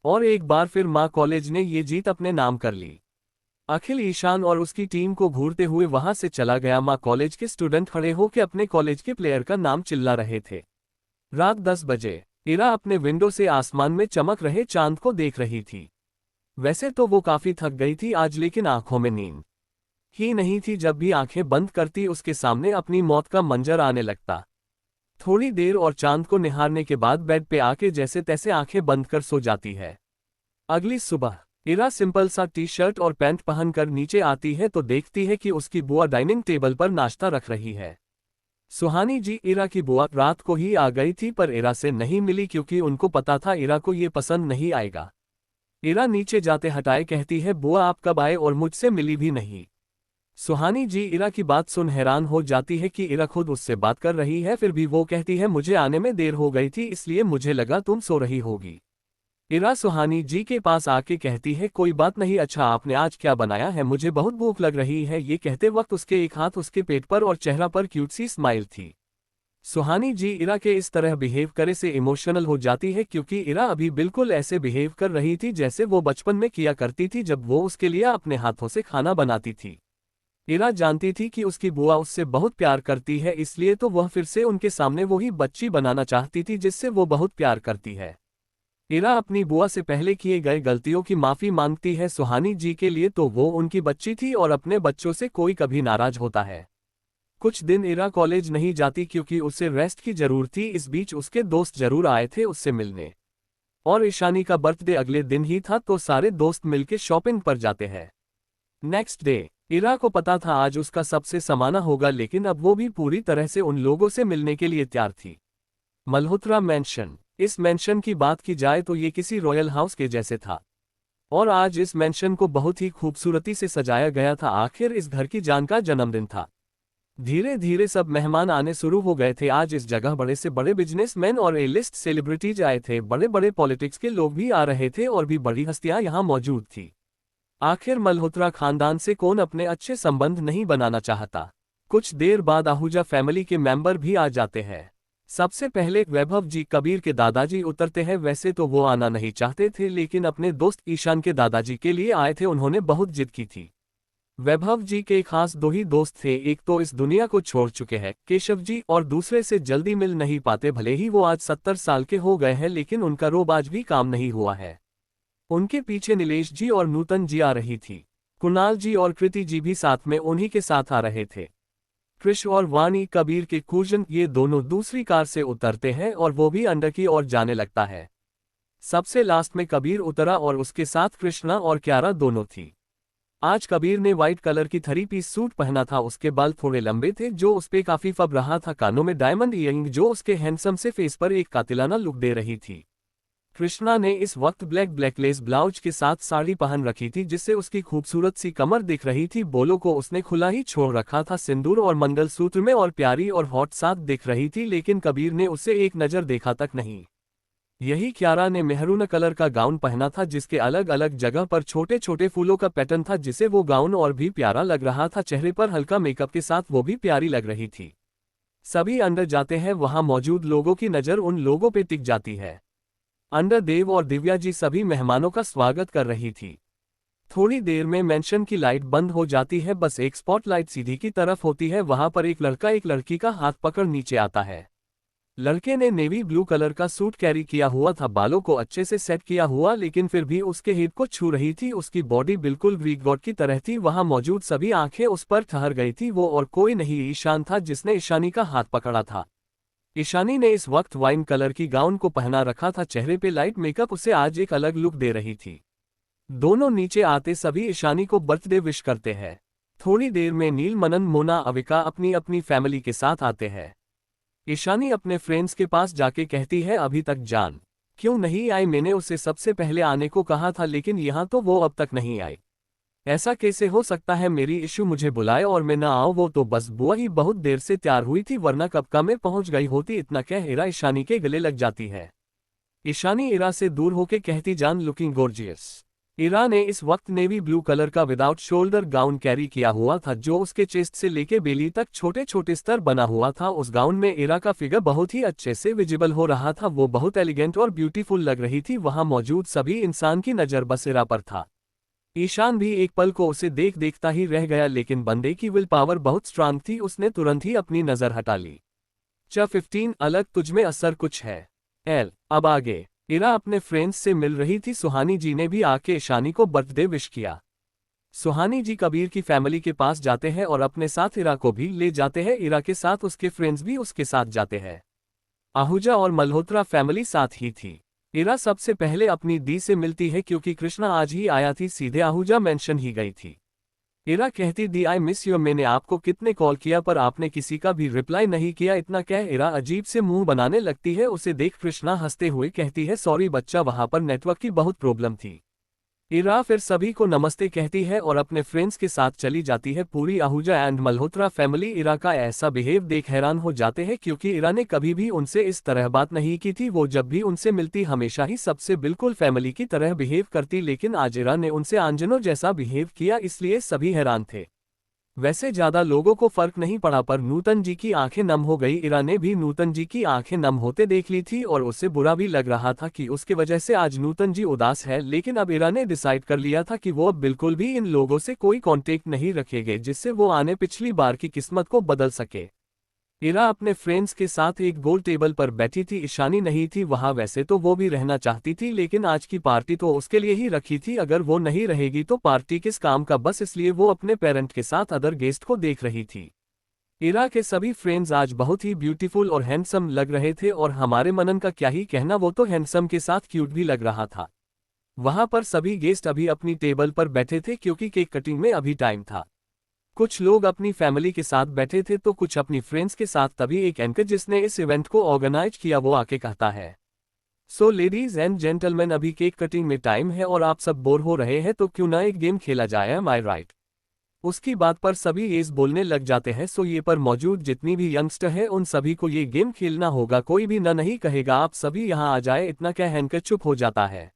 [SPEAKER 1] और एक बार फिर मां कॉलेज ने ये जीत अपने नाम कर ली। अखिल ईशान और उसकी टीम को घूरते हुए वहां से चला गया। मां कॉलेज के स्टूडेंट खड़े होकर अपने कॉलेज के प्लेयर का नाम चिल्ला रहे थे। रात 10 बजे इरा अपने विंडो से आसमान में चमक रहे चांद को देख रही थी। वैसे तो वो काफी थक गई थी आज लेकिन आंखों में नींद ही नहीं थी, जब भी आंखें बंद करती उसके सामने अपनी मौत का मंजर आने लगता। थोड़ी देर और चांद को निहारने के बाद बेड पे आके जैसे तैसे आंखें बंद कर सो जाती है। अगली सुबह इरा सिंपल सा टी शर्ट और पैंट पहनकर नीचे आती है तो देखती है कि उसकी बुआ डाइनिंग टेबल पर नाश्ता रख रही है। सुहानी जी, इरा की बुआ रात को ही आ गई थी पर इरा से नहीं मिली क्योंकि उनको पता था इरा को ये पसंद नहीं आएगा। इरा नीचे जाते हटाए कहती है, बुआ आप कब आए और मुझसे मिली भी नहीं। सुहानी जी इरा की बात सुन हैरान हो जाती है कि इरा खुद उससे बात कर रही है, फिर भी वो कहती है, मुझे आने में देर हो गई थी इसलिए मुझे लगा तुम सो रही होगी। इरा सुहानी जी के पास आके कहती है, कोई बात नहीं, अच्छा आपने आज क्या बनाया है, मुझे बहुत भूख लग रही है। ये कहते वक्त उसके एक हाथ उसके पेट पर और चेहरा पर क्यूट सी स्माइल थी। सुहानी जी इरा के इस तरह बिहेव करे से इमोशनल हो जाती है क्योंकि इरा अभी बिल्कुल ऐसे बिहेव कर रही थी जैसे वो बचपन में किया करती थी जब वो उसके लिए अपने हाथों से खाना बनाती थी। इरा जानती थी कि उसकी बुआ उससे बहुत प्यार करती है, इसलिए तो वह फिर से उनके सामने वही बच्ची बनाना चाहती थी जिससे वो बहुत प्यार करती है। इरा अपनी बुआ से पहले किए गए गलतियों की माफी मांगती है। सुहानी जी के लिए तो वो उनकी बच्ची थी और अपने बच्चों से कोई कभी नाराज होता है। कुछ दिन इरा कॉलेज नहीं जाती क्योंकि उसे रेस्ट की जरूरत थी। इस बीच उसके दोस्त जरूर आए थे उससे मिलने, और ईशानी का बर्थडे अगले दिन ही था तो सारे दोस्त मिलके शॉपिंग पर जाते हैं। नेक्स्ट डे इरा को पता था आज उसका सबसे समाना होगा, लेकिन अब वो भी पूरी तरह से उन लोगों से मिलने के लिए तैयार थी। मल्होत्रा मैंशन। इस मैंशन की बात की जाए तो ये किसी रॉयल हाउस के जैसे था और आज इस मैंशन को बहुत ही खूबसूरती से सजाया गया था। आखिर इस घर की जान का जन्मदिन था। धीरे धीरे सब मेहमान आने शुरू हो गए थे। आज इस जगह बड़े से बड़े बिजनेसमैन और ए लिस्ट सेलिब्रिटीज आए थे। बड़े बड़े पॉलिटिक्स के लोग भी आ रहे थे और भी बड़ी हस्तियां यहाँ मौजूद थी। आखिर मल्होत्रा खानदान से कौन अपने अच्छे संबंध नहीं बनाना चाहता। कुछ देर बाद आहूजा फैमिली के मेंबर भी आ जाते हैं। सबसे पहले वैभव जी, कबीर के दादाजी उतरते हैं। वैसे तो वो आना नहीं चाहते थे लेकिन अपने दोस्त ईशान के दादाजी के लिए आए थे। उन्होंने बहुत जिद की थी। वैभव जी के खास दो ही दोस्त थे, एक तो इस दुनिया को छोड़ चुके हैं केशव जी, और दूसरे से जल्दी मिल नहीं पाते। भले ही वो आज 70 साल के हो गए हैं लेकिन उनका रोब आज भी काम नहीं हुआ है। उनके पीछे नीलेश जी और नूतन जी आ रही थी। कुणाल जी और कृति जी भी साथ में उन्हीं के साथ आ रहे थे। कृष और वाणी, कबीर के कूजन, ये दोनों दूसरी कार से उतरते हैं और वो भी अंदर की ओर जाने लगता है। सबसे लास्ट में कबीर उतरा और उसके साथ कृष्णा और क्यारा दोनों थी। आज कबीर ने व्हाइट कलर की 3 पीस सूट पहना था। उसके बाल थोड़े लंबे थे जो उसपे काफी फब रहा था। कानों में डायमंड इयरिंग जो उसके हैंडसम से फेस पर एक कातिलाना लुक दे रही थी। कृष्णा ने इस वक्त ब्लैक लेस ब्लाउज के साथ साड़ी पहन रखी थी जिससे उसकी खूबसूरत सी कमर दिख रही थी। बोलों को उसने खुला ही छोड़ रखा था। सिंदूर और मंगलसूत्र में और प्यारी और हॉट साथ दिख रही थी लेकिन कबीर ने उसे एक नजर देखा तक नहीं। यही क्यारा ने मेहरून कलर का गाउन पहना था जिसके अलग अलग जगह पर छोटे छोटे फूलों का पैटर्न था जिसे वो गाउन और भी प्यारा लग रहा था। चेहरे पर हल्का मेकअप के साथ वो भी प्यारी लग रही थी। सभी अंदर जाते हैं। वहां मौजूद लोगों की नजर उन लोगों पे टिक जाती है। अंदर देव और दिव्या जी सभी मेहमानों का स्वागत कर रही थी। थोड़ी देर में मेंशन की लाइट बंद हो जाती है। बस एक स्पॉटलाइट सीधी की तरफ होती है। वहां पर एक लड़का एक लड़की का हाथ पकड़ नीचे आता है। लड़के ने नेवी ब्लू कलर का सूट कैरी किया हुआ था, बालों को अच्छे से सेट किया हुआ लेकिन फिर भी उसके हिप को छू रही थी। उसकी बॉडी बिल्कुल ग्रीक गॉड की तरह थी। वहां मौजूद सभी आंखें उस पर ठहर गई थी। वो और कोई नहीं ईशान था जिसने ईशानी का हाथ पकड़ा था। ईशानी ने इस वक्त वाइन कलर की गाउन को पहना रखा था। चेहरे पे लाइट मेकअप उसे आज एक अलग लुक दे रही थी। दोनों नीचे आते सभी ईशानी को बर्थडे विश करते हैं। थोड़ी देर में नील, मनन, मोना, अविका अपनी अपनी फैमिली के साथ आते हैं। ईशानी अपने फ्रेंड्स के पास जाके कहती है, अभी तक जान क्यों नहीं आई? मैंने उसे सबसे पहले आने को कहा था लेकिन यहाँ तो वो अब तक नहीं आई। ऐसा कैसे हो सकता है? मेरी इशू मुझे बुलाए और मैं ना आऊं। वो तो बस बुआ ही बहुत देर से तैयार हुई थी वरना कब का मैं पहुंच गई होती। इतना कह इरा ईशानी के गले लग जाती है। ईशानी इरा से दूर होके कहती, जान लुकिंग गॉर्जियस। इरा ने इस वक्त नेवी ब्लू कलर का विदाउट शोल्डर गाउन कैरी किया हुआ था जो उसके चेस्ट से लेके बेली तक छोटे छोटे स्तर बना हुआ था। उस गाउन में इरा का फिगर बहुत ही अच्छे से विजिबल हो रहा था। वो बहुत एलिगेंट और ब्यूटीफुल लग रही थी। वहां मौजूद सभी इंसान की नजर बस इरा पर था। ईशान भी एक पल को उसे देखता ही रह गया लेकिन बंदे की विल पावर बहुत स्ट्रांग थी। उसने तुरंत ही अपनी नजर हटा ली। 15 अलग तुझमें असर कुछ है। अब आगे इरा अपने फ्रेंड्स से मिल रही थी। सुहानी जी ने भी आके ईशानी को बर्थडे विश किया। सुहानी जी कबीर की फैमिली के पास जाते हैं और अपने साथ इरा को भी ले जाते हैं। इरा के साथ उसके फ्रेंड्स भी उसके साथ जाते हैं। आहूजा और मल्होत्रा फैमिली साथ ही थी। इरा सबसे पहले अपनी दी से मिलती है क्योंकि कृष्णा आज ही आया थी, सीधे आहूजा मेंशन ही गई थी। इरा कहती दी आई मिस यू, मैंने आपको कितने कॉल किया पर आपने किसी का भी रिप्लाई नहीं किया। इतना कह इरा अजीब से मुंह बनाने लगती है। उसे देख कृष्णा हंसते हुए कहती है सॉरी बच्चा, वहां पर नेटवर्क की बहुत प्रॉब्लम थी। इरा फिर सभी को नमस्ते कहती है और अपने फ्रेंड्स के साथ चली जाती है। पूरी आहूजा एंड मल्होत्रा फैमिली इरा का ऐसा बिहेव देख हैरान हो जाते हैं क्योंकि इरा ने कभी भी उनसे इस तरह बात नहीं की थी। वो जब भी उनसे मिलती हमेशा ही सबसे बिल्कुल फैमिली की तरह बिहेव करती, लेकिन आज इरा ने उनसे आंजनों जैसा बिहेव किया, इसलिए सभी हैरान थे। वैसे ज्यादा लोगों को फर्क नहीं पड़ा पर नूतन जी की आंखें नम हो गई। इरा ने भी नूतन जी की आंखें नम होते देख ली थी और उसे बुरा भी लग रहा था कि उसके वजह से आज नूतन जी उदास है, लेकिन अब इरा ने डिसाइड कर लिया था कि वो अब बिल्कुल भी इन लोगों से कोई कांटेक्ट नहीं रखेंगे, जिससे वो आने पिछली बार की किस्मत को बदल सके। इरा अपने फ्रेंड्स के साथ एक गोल टेबल पर बैठी थी। ईशानी नहीं थी वहां। वैसे तो वो भी रहना चाहती थी, लेकिन आज की पार्टी तो उसके लिए ही रखी थी। अगर वो नहीं रहेगी तो पार्टी किस काम का, बस इसलिए वो अपने पेरेंट के साथ अदर गेस्ट को देख रही थी। इरा के सभी फ्रेंड्स आज बहुत ही ब्यूटीफुल और हैंडसम लग रहे थे, और हमारे मनन का क्या ही कहना, वो तो हैंडसम के साथ क्यूट भी लग रहा था। वहां पर सभी गेस्ट अभी अपनी टेबल पर बैठे थे क्योंकि केक कटिंग में अभी टाइम था। कुछ लोग अपनी फैमिली के साथ बैठे थे तो कुछ अपनी फ्रेंड्स के साथ। तभी एक एंकर जिसने इस इवेंट को ऑर्गेनाइज किया वो आके कहता है सो लेडीज एंड जेंटलमैन, अभी केक कटिंग में टाइम है और आप सब बोर हो रहे हैं तो क्यों ना एक गेम खेला जाए, एम आई राइट। उसकी बात पर सभी एस बोलने लग जाते हैं। सो ये पर मौजूद जितनी भी यंगस्टर है उन सभी को ये गेम खेलना होगा, कोई भी न नहीं कहेगा आप सभी यहाँ आ जाए। इतना क्या हैंकर चुप हो जाता है।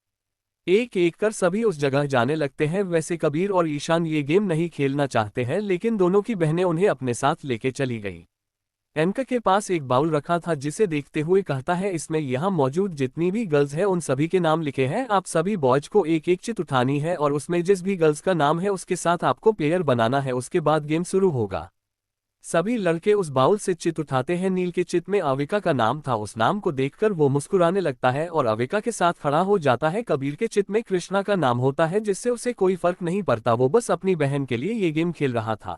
[SPEAKER 1] एक एक कर सभी उस जगह जाने लगते हैं। वैसे कबीर और ईशान ये गेम नहीं खेलना चाहते हैं, लेकिन दोनों की बहनें उन्हें अपने साथ लेके चली गई। एंकर के पास एक बाउल रखा था जिसे देखते हुए कहता है इसमें यहाँ मौजूद जितनी भी गर्ल्स हैं उन सभी के नाम लिखे हैं। आप सभी बॉयज को एक एक चिट उठानी है और उसमें जिस भी गर्ल्स का नाम है उसके साथ आपको पेयर बनाना है, उसके बाद गेम शुरू होगा। सभी लड़के उस बाउल से चित उठाते हैं। नील के चित में अविका का नाम था। उस नाम को देखकर वो मुस्कुराने लगता है और अविका के साथ खड़ा हो जाता है। कबीर के चित में कृष्णा का नाम होता है, जिससे उसे कोई फर्क नहीं पड़ता, वो बस अपनी बहन के लिए ये गेम खेल रहा था।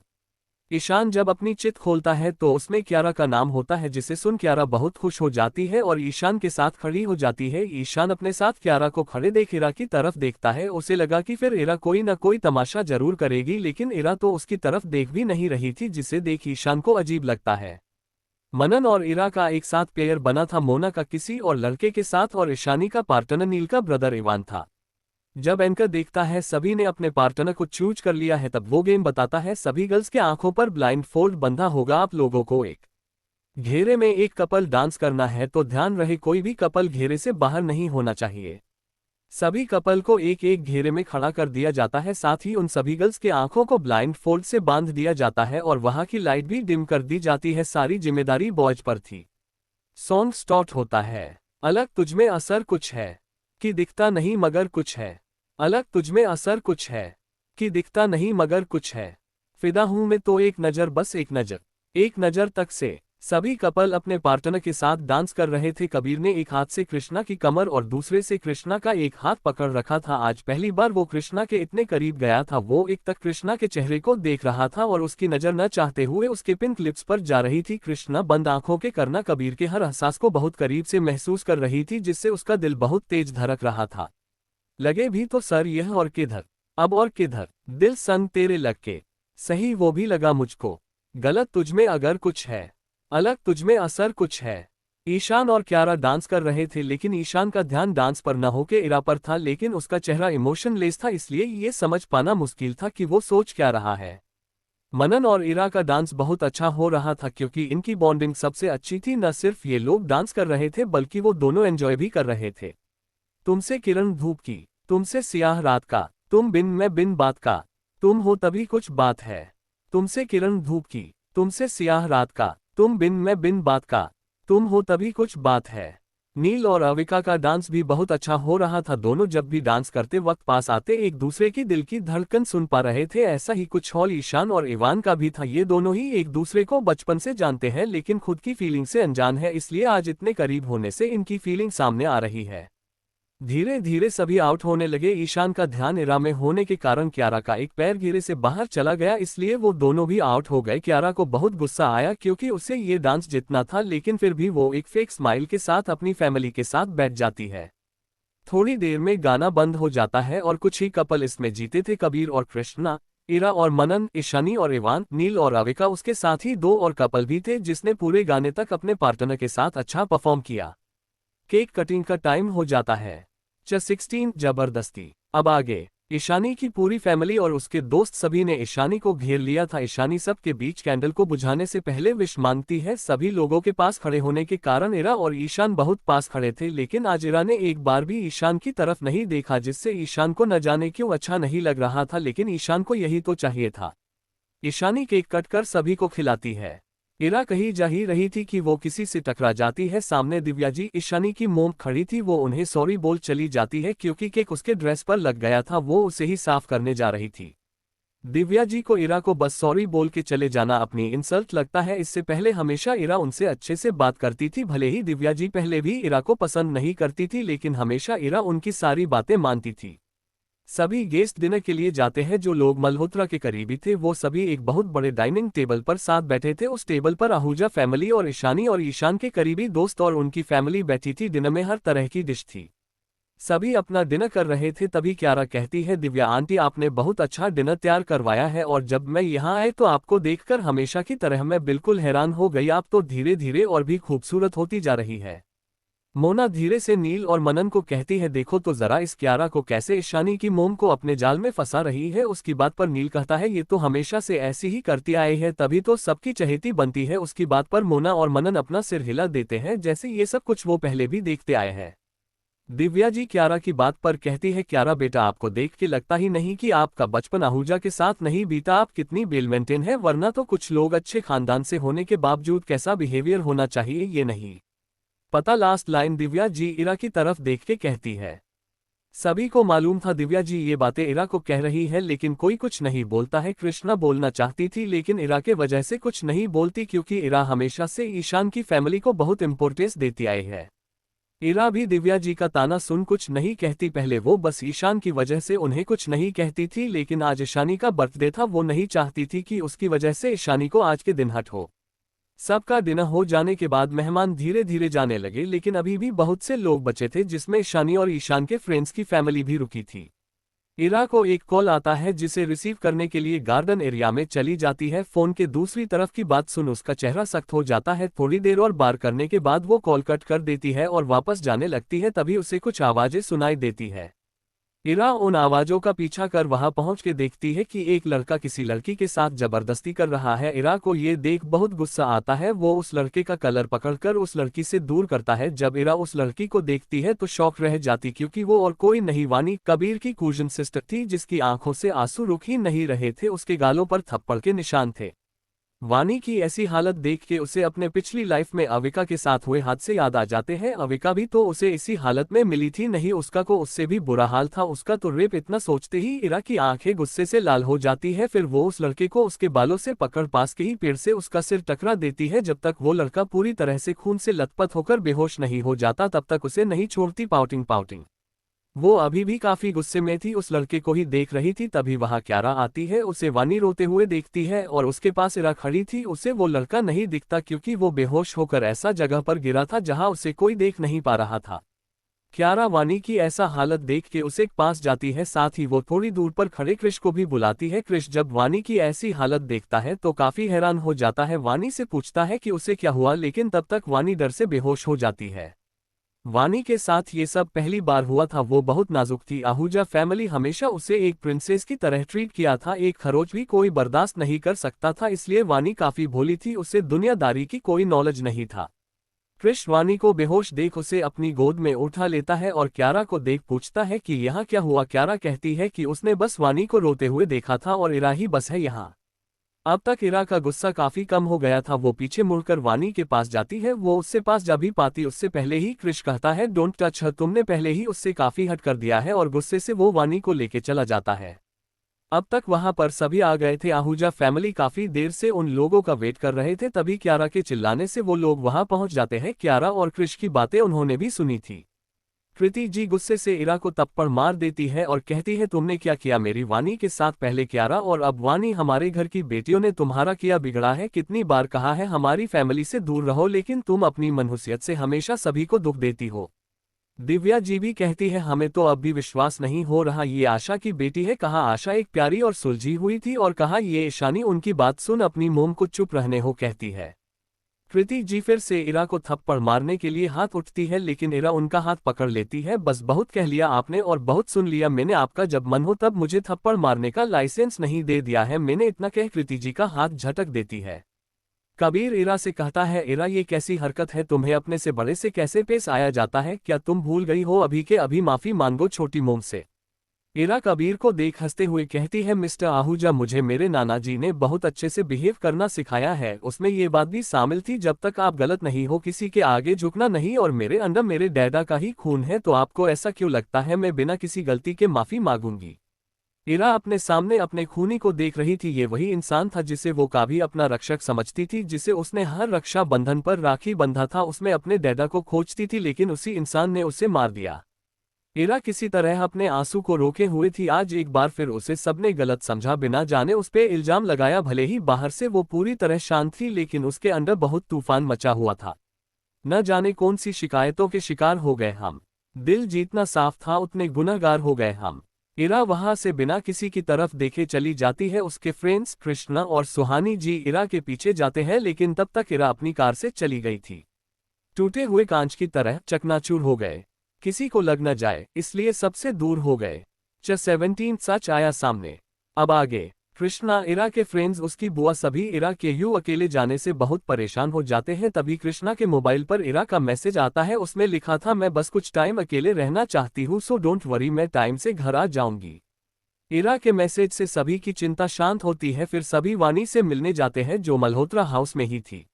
[SPEAKER 1] ईशान जब अपनी चित खोलता है तो उसमें क्यारा का नाम होता है, जिसे सुन क्यारा बहुत खुश हो जाती है और ईशान के साथ खड़ी हो जाती है। ईशान अपने साथ क्यारा को खड़े देख इरा की तरफ देखता है। उसे लगा कि फिर इरा कोई न कोई तमाशा जरूर करेगी, लेकिन इरा तो उसकी तरफ देख भी नहीं रही थी, जिसे देख ईशान को अजीब लगता है। मनन और इरा का एक साथ पेयर बना था मोना का किसी और लड़के के साथ, और ईशानी का पार्टनर नील का ब्रदर इवान था। जब एंकर देखता है सभी ने अपने पार्टनर को चूज कर लिया है, तब वो गेम बताता है। सभी गर्ल्स के आंखों पर ब्लाइंड फोल्ड बंधा होगा। आप लोगों को एक घेरे में एक कपल डांस करना है, तो ध्यान रहे कोई भी कपल घेरे से बाहर नहीं होना चाहिए। सभी कपल को एक एक घेरे में खड़ा कर दिया जाता है। साथ ही उन सभी गर्ल्स के आंखों को ब्लाइंड फोल्ड से बांध दिया जाता है और वहां की लाइट भी डिम कर दी जाती है। सारी जिम्मेदारी बॉयज पर थी। सॉन्ग स्टार्ट होता है। अलग तुझमें असर कुछ है कि दिखता नहीं मगर कुछ है। अलग तुझमें असर कुछ है कि दिखता नहीं मगर कुछ है। फिदा हूं मैं तो एक नजर, बस एक नजर तक से। सभी कपल अपने पार्टनर के साथ डांस कर रहे थे। कबीर ने एक हाथ से कृष्णा की कमर और दूसरे से कृष्णा का एक हाथ पकड़ रखा था। आज पहली बार वो कृष्णा के इतने करीब गया था। वो एक तक कृष्णा के चेहरे को देख रहा था और उसकी नजर न चाहते हुए उसके पिंक लिप्स पर जा रही थी। कृष्णा बंद आंखों के करना कबीर के हर एहसास को बहुत करीब से महसूस कर रही थी, जिससे उसका दिल बहुत तेज धड़क रहा था। लगे भी तो सर यह और किधर, अब और किधर, दिल संग तेरे लग के, सही वो भी लगा मुझको, गलत तुझमें अगर कुछ है, अलग तुझमें असर कुछ है। ईशान और क्यारा डांस कर रहे थे, लेकिन ईशान का ध्यान डांस पर न होके इरा पर था, लेकिन उसका चेहरा इमोशनलेस था, इसलिए ये समझ पाना मुश्किल था कि वो सोच क्या रहा है। मनन और इरा का डांस बहुत अच्छा हो रहा था क्योंकि इनकी बॉन्डिंग सबसे अच्छी थी। न सिर्फ ये लोग डांस कर रहे थे बल्कि वो दोनों एंजॉय भी कर रहे थे। तुमसे किरण धूप की, तुमसे सियाह रात का, तुम बिन मैं बिन बात का, तुम हो तभी कुछ बात है। तुमसे किरण धूप की, तुमसे सियाह रात का, तुम बिन मैं बिन बात का, तुम हो तभी कुछ बात है। नील और अविका का डांस भी बहुत अच्छा हो रहा था। दोनों जब भी डांस करते वक्त पास आते एक दूसरे की दिल की धड़कन सुन पा रहे थे। ऐसा ही कुछ हॉल ईशान और इवान का भी था। ये दोनों ही एक दूसरे को बचपन से जानते हैं, लेकिन खुद की फीलिंग से अनजान है, इसलिए आज इतने करीब होने से इनकी फीलिंग सामने आ रही है। धीरे धीरे सभी आउट होने लगे। ईशान का ध्यान इरा में होने के कारण क्यारा का एक पैर घेरे से बाहर चला गया, इसलिए वो दोनों भी आउट हो गए। क्यारा को बहुत गुस्सा आया क्योंकि उसे ये डांस जीतना था, लेकिन फिर भी वो एक फेक स्माइल के साथ अपनी फैमिली के साथ बैठ जाती है। थोड़ी देर में गाना बंद हो जाता है और कुछ ही कपल इसमें जीते थे, कबीर और कृष्णा, इरा और मनन, ईशानी और इवान, नील और अविका। उसके साथ ही दो और कपल भी थे जिसने पूरे गाने तक अपने पार्टनर के साथ अच्छा परफॉर्म किया। केक कटिंग का टाइम हो जाता है। 16 जबरदस्ती। अब आगे ईशानी की पूरी फैमिली और उसके दोस्त सभी ने ईशानी को घेर लिया था। ईशानी सब के बीच कैंडल को बुझाने से पहले विश मांगती है। सभी लोगों के पास खड़े होने के कारण इरा और ईशान बहुत पास खड़े थे, लेकिन आज इरा ने एक बार भी ईशान की तरफ नहीं देखा, जिससे ईशान को न जाने क्यों अच्छा नहीं लग रहा था, लेकिन ईशान को यही तो चाहिए था। ईशानी केक कट कर सभी को खिलाती है। इरा कहीं जा ही रही थी कि वो किसी से टकरा जाती है। सामने दिव्या जी, ईशानी की मोम खड़ी थी। वो उन्हें सॉरी बोल चली जाती है क्योंकि केक उसके ड्रेस पर लग गया था, वो उसे ही साफ करने जा रही थी। दिव्या जी को इरा को बस सॉरी बोल के चले जाना अपनी इंसल्ट लगता है। इससे पहले हमेशा इरा उनसे अच्छे से बात करती थी। भले ही दिव्या जी पहले भी इरा को पसंद नहीं करती थी, लेकिन हमेशा इरा उनकी सारी बातें मानती थी। सभी गेस्ट डिनर के लिए जाते हैं। जो लोग मल्होत्रा के करीबी थे वो सभी एक बहुत बड़े डाइनिंग टेबल पर साथ बैठे थे। उस टेबल पर आहूजा फैमिली और ईशानी और ईशान के करीबी दोस्त और उनकी फैमिली बैठी थी। डिनर में हर तरह की डिश थी। सभी अपना डिनर कर रहे थे, तभी क्यारा कहती है, दिव्या आंटी आपने बहुत अच्छा डिनर तैयार करवाया है और जब मैं यहाँ आए तो आपको देखकर हमेशा की तरह मैं बिल्कुल हैरान हो गई। आप तो धीरे धीरे और भी खूबसूरत होती जा रही है। मोना धीरे से नील और मनन को कहती है, देखो तो जरा इस क्यारा को कैसे ईशानी की मोम को अपने जाल में फंसा रही है। उसकी बात पर नील कहता है, ये तो हमेशा से ऐसी ही करती आई है, तभी तो सबकी चहेती बनती है। उसकी बात पर मोना और मनन अपना सिर हिला देते हैं, जैसे ये सब कुछ वो पहले भी देखते आए हैं। दिव्या जी क्यारा की बात पर कहती है, क्यारा बेटा आपको देख के लगता ही नहीं कि आपका बचपन आहूजा के साथ नहीं बीता। आप कितनी वेल मेंटेन है, वरना तो कुछ लोग अच्छे खानदान से होने के बावजूद कैसा बिहेवियर होना चाहिए ये नहीं पता। लास्ट लाइन दिव्या जी इरा की तरफ देख के कहती है। सभी को मालूम था दिव्या जी ये बातें इरा को कह रही है, लेकिन कोई कुछ नहीं बोलता है। कृष्णा बोलना चाहती थी लेकिन इरा के वजह से कुछ नहीं बोलती, क्योंकि इरा हमेशा से ईशान की फैमिली को बहुत इंपॉर्टेंस देती आई है। इरा भी दिव्या जी का ताना सुन कुछ नहीं कहती। पहले वो बस ईशान की वजह से उन्हें कुछ नहीं कहती थी, लेकिन आज ईशानी का बर्थडे था, वो नहीं चाहती थी कि उसकी वजह से ईशानी को आज के दिन हट हो। सबका डिनर हो जाने के बाद मेहमान धीरे धीरे जाने लगे, लेकिन अभी भी बहुत से लोग बचे थे, जिसमें ईशानी और ईशान के फ्रेंड्स की फैमिली भी रुकी थी। इरा को एक कॉल आता है जिसे रिसीव करने के लिए गार्डन एरिया में चली जाती है। फोन के दूसरी तरफ की बात सुन उसका चेहरा सख्त हो जाता है। थोड़ी देर और बार करने के बाद वो कॉल कट कर देती है और वापस जाने लगती है। तभी उसे कुछ आवाजें सुनाई देती है। इरा उन आवाजों का पीछा कर वहां पहुंच के देखती है कि एक लड़का किसी लड़की के साथ जबरदस्ती कर रहा है। इरा को ये देख बहुत गुस्सा आता है। वो उस लड़के का कलर पकड़कर उस लड़की से दूर करता है। जब इरा उस लड़की को देखती है तो शॉक रह जाती, क्योंकि वो और कोई नहीं वानी, कबीर की कूजन सिस्टर थी, जिसकी आंखों से आंसू रुक ही नहीं रहे थे। उसके गालों पर थप्पड़ के निशान थे। वानी की ऐसी हालत देख के उसे अपने पिछली लाइफ में अविका के साथ हुए हादसे याद आ जाते हैं। अविका भी तो उसे इसी हालत में मिली थी, नहीं उसका को उससे भी बुरा हाल था उसका तो रेप। इतना सोचते ही इरा की आंखें गुस्से से लाल हो जाती है। फिर वो उस लड़के को उसके बालों से पकड़ पास के ही पेड़ से उसका सिर टकरा देती है। जब तक वो लड़का पूरी तरह से खून से लथपथ होकर बेहोश नहीं हो जाता तब तक उसे नहीं छोड़ती पाउटिंग। वो अभी भी काफी गुस्से में थी, उस लड़के को ही देख रही थी। तभी वहां क्यारा आती है, उसे वानी रोते हुए देखती है और उसके पास इरा खड़ी थी। उसे वो लड़का नहीं दिखता, क्योंकि वो बेहोश होकर ऐसा जगह पर गिरा था जहां उसे कोई देख नहीं पा रहा था। क्यारा वानी की ऐसा हालत देख के उसे पास जाती है, साथ ही वो थोड़ी दूर पर खड़े क्रिश को भी बुलाती है। क्रिश जब वानी की ऐसी हालत देखता है तो काफी हैरान हो जाता है। वानी से पूछता है कि उसे क्या हुआ, लेकिन तब तक वानी डर से बेहोश हो जाती है। वानी के साथ ये सब पहली बार हुआ था। वो बहुत नाजुक थी। आहूजा फैमिली हमेशा उसे एक प्रिंसेस की तरह ट्रीट किया था। एक खरोच भी कोई बर्दाश्त नहीं कर सकता था, इसलिए वानी काफी भोली थी। उसे दुनियादारी की कोई नॉलेज नहीं था। क्रिश वानी को बेहोश देख उसे अपनी गोद में उठा लेता है और क्यारा को देख पूछता है कि यहाँ क्या हुआ। क्यारा कहती है कि उसने बस वानी को रोते हुए देखा था और इरा ही बस है यहाँ। अब तक इरा का गुस्सा काफी कम हो गया था। वो पीछे मुड़कर वानी के पास जाती है। वो उससे पास जा भी पाती उससे पहले ही क्रिश कहता है, डोंट टच हर, तुमने पहले ही उससे काफी हट कर दिया है, और गुस्से से वो वानी को लेके चला जाता है। अब तक वहां पर सभी आ गए थे। आहूजा फैमिली काफी देर से उन लोगों का वेट कर रहे थे। तभी क्यारा के चिल्लाने से वो लोग वहां पहुंच जाते हैं। क्यारा और क्रिश की बातें उन्होंने भी सुनी थी। कृति जी गुस्से से इरा को थप्पड़ मार देती है और कहती है तुमने क्या किया मेरी वानी के साथ, पहले क्यारा और अब वानी, हमारे घर की बेटियों ने तुम्हारा किया बिगड़ा है। कितनी बार कहा है हमारी फैमिली से दूर रहो, लेकिन तुम अपनी मनहूसियत से हमेशा सभी को दुख देती हो। दिव्या जी भी कहती है हमें तो अब भी विश्वास नहीं हो रहा ये आशा की बेटी है। कहा आशा एक प्यारी और सुलझी हुई थी और कहा ये ईशानी। उनकी बात सुन अपनी मोम को चुप रहने हो कहती है। कृति जी फिर से इरा को थप्पड़ मारने के लिए हाथ उठती है, लेकिन इरा उनका हाथ पकड़ लेती है। बस बहुत कह लिया आपने और बहुत सुन लिया मैंने, आपका जब मन हो तब मुझे थप्पड़ मारने का लाइसेंस नहीं दे दिया है मैंने, इतना कह कृति जी का हाथ झटक देती है। कबीर इरा से कहता है इरा ये कैसी हरकत है, तुम्हें अपने से बड़े से कैसे पेश आया जाता है, क्या तुम भूल गई हो अभी के अभी माफी मांगो छोटी मोम से। इरा कबीर को देख हंसते हुए कहती है मिस्टर आहूजा मुझे मेरे नाना जी ने बहुत अच्छे से बिहेव करना सिखाया है, उसमें ये बात भी शामिल थी जब तक आप गलत नहीं हो किसी के आगे झुकना नहीं, और मेरे अंदर मेरे डैडा का ही खून है, तो आपको ऐसा क्यों लगता है मैं बिना किसी गलती के माफी मांगूंगी। इरा अपने सामने अपने खूनी को देख रही थी, ये वही इंसान था जिसे वो कभी अपना रक्षक समझती थी, जिसे उसने हर रक्षा बंधन पर राखी बंधा था, उसमें अपने डैडा को खोजती थी, लेकिन उसी इंसान ने उसे मार दिया। इरा किसी तरह अपने आंसू को रोके हुए थी, आज एक बार फिर उसे सबने गलत समझा, बिना जाने उस पे इल्जाम लगाया। भले ही बाहर से वो पूरी तरह शांत थी, लेकिन उसके अंदर बहुत तूफान मचा हुआ था। न जाने कौन सी शिकायतों के शिकार हो गए हम। दिल जितना साफ था उतने गुनहगार हो गए हम। इरा वहां से बिना किसी की तरफ देखे चली जाती है। उसके फ्रेंड्स कृष्णा और सुहानी जी इरा के पीछे जाते हैं, लेकिन तब तक इरा अपनी कार से चली गई थी। टूटे हुए कांच की तरह चकनाचूर हो गए, किसी को लग न जाए इसलिए सबसे दूर हो गए। 17 सच आया सामने। अब आगे कृष्णा, इरा के फ्रेंड्स, उसकी बुआ, सभी इरा के यूं अकेले जाने से बहुत परेशान हो जाते हैं। तभी कृष्णा के मोबाइल पर इरा का मैसेज आता है, उसमें लिखा था मैं बस कुछ टाइम अकेले रहना चाहती हूँ, सो डोंट वरी मैं टाइम से घर आ जाऊंगी। इरा के मैसेज से सभी की चिंता शांत होती है। फिर सभी वानी से मिलने जाते हैं जो मल्होत्रा हाउस में ही थी।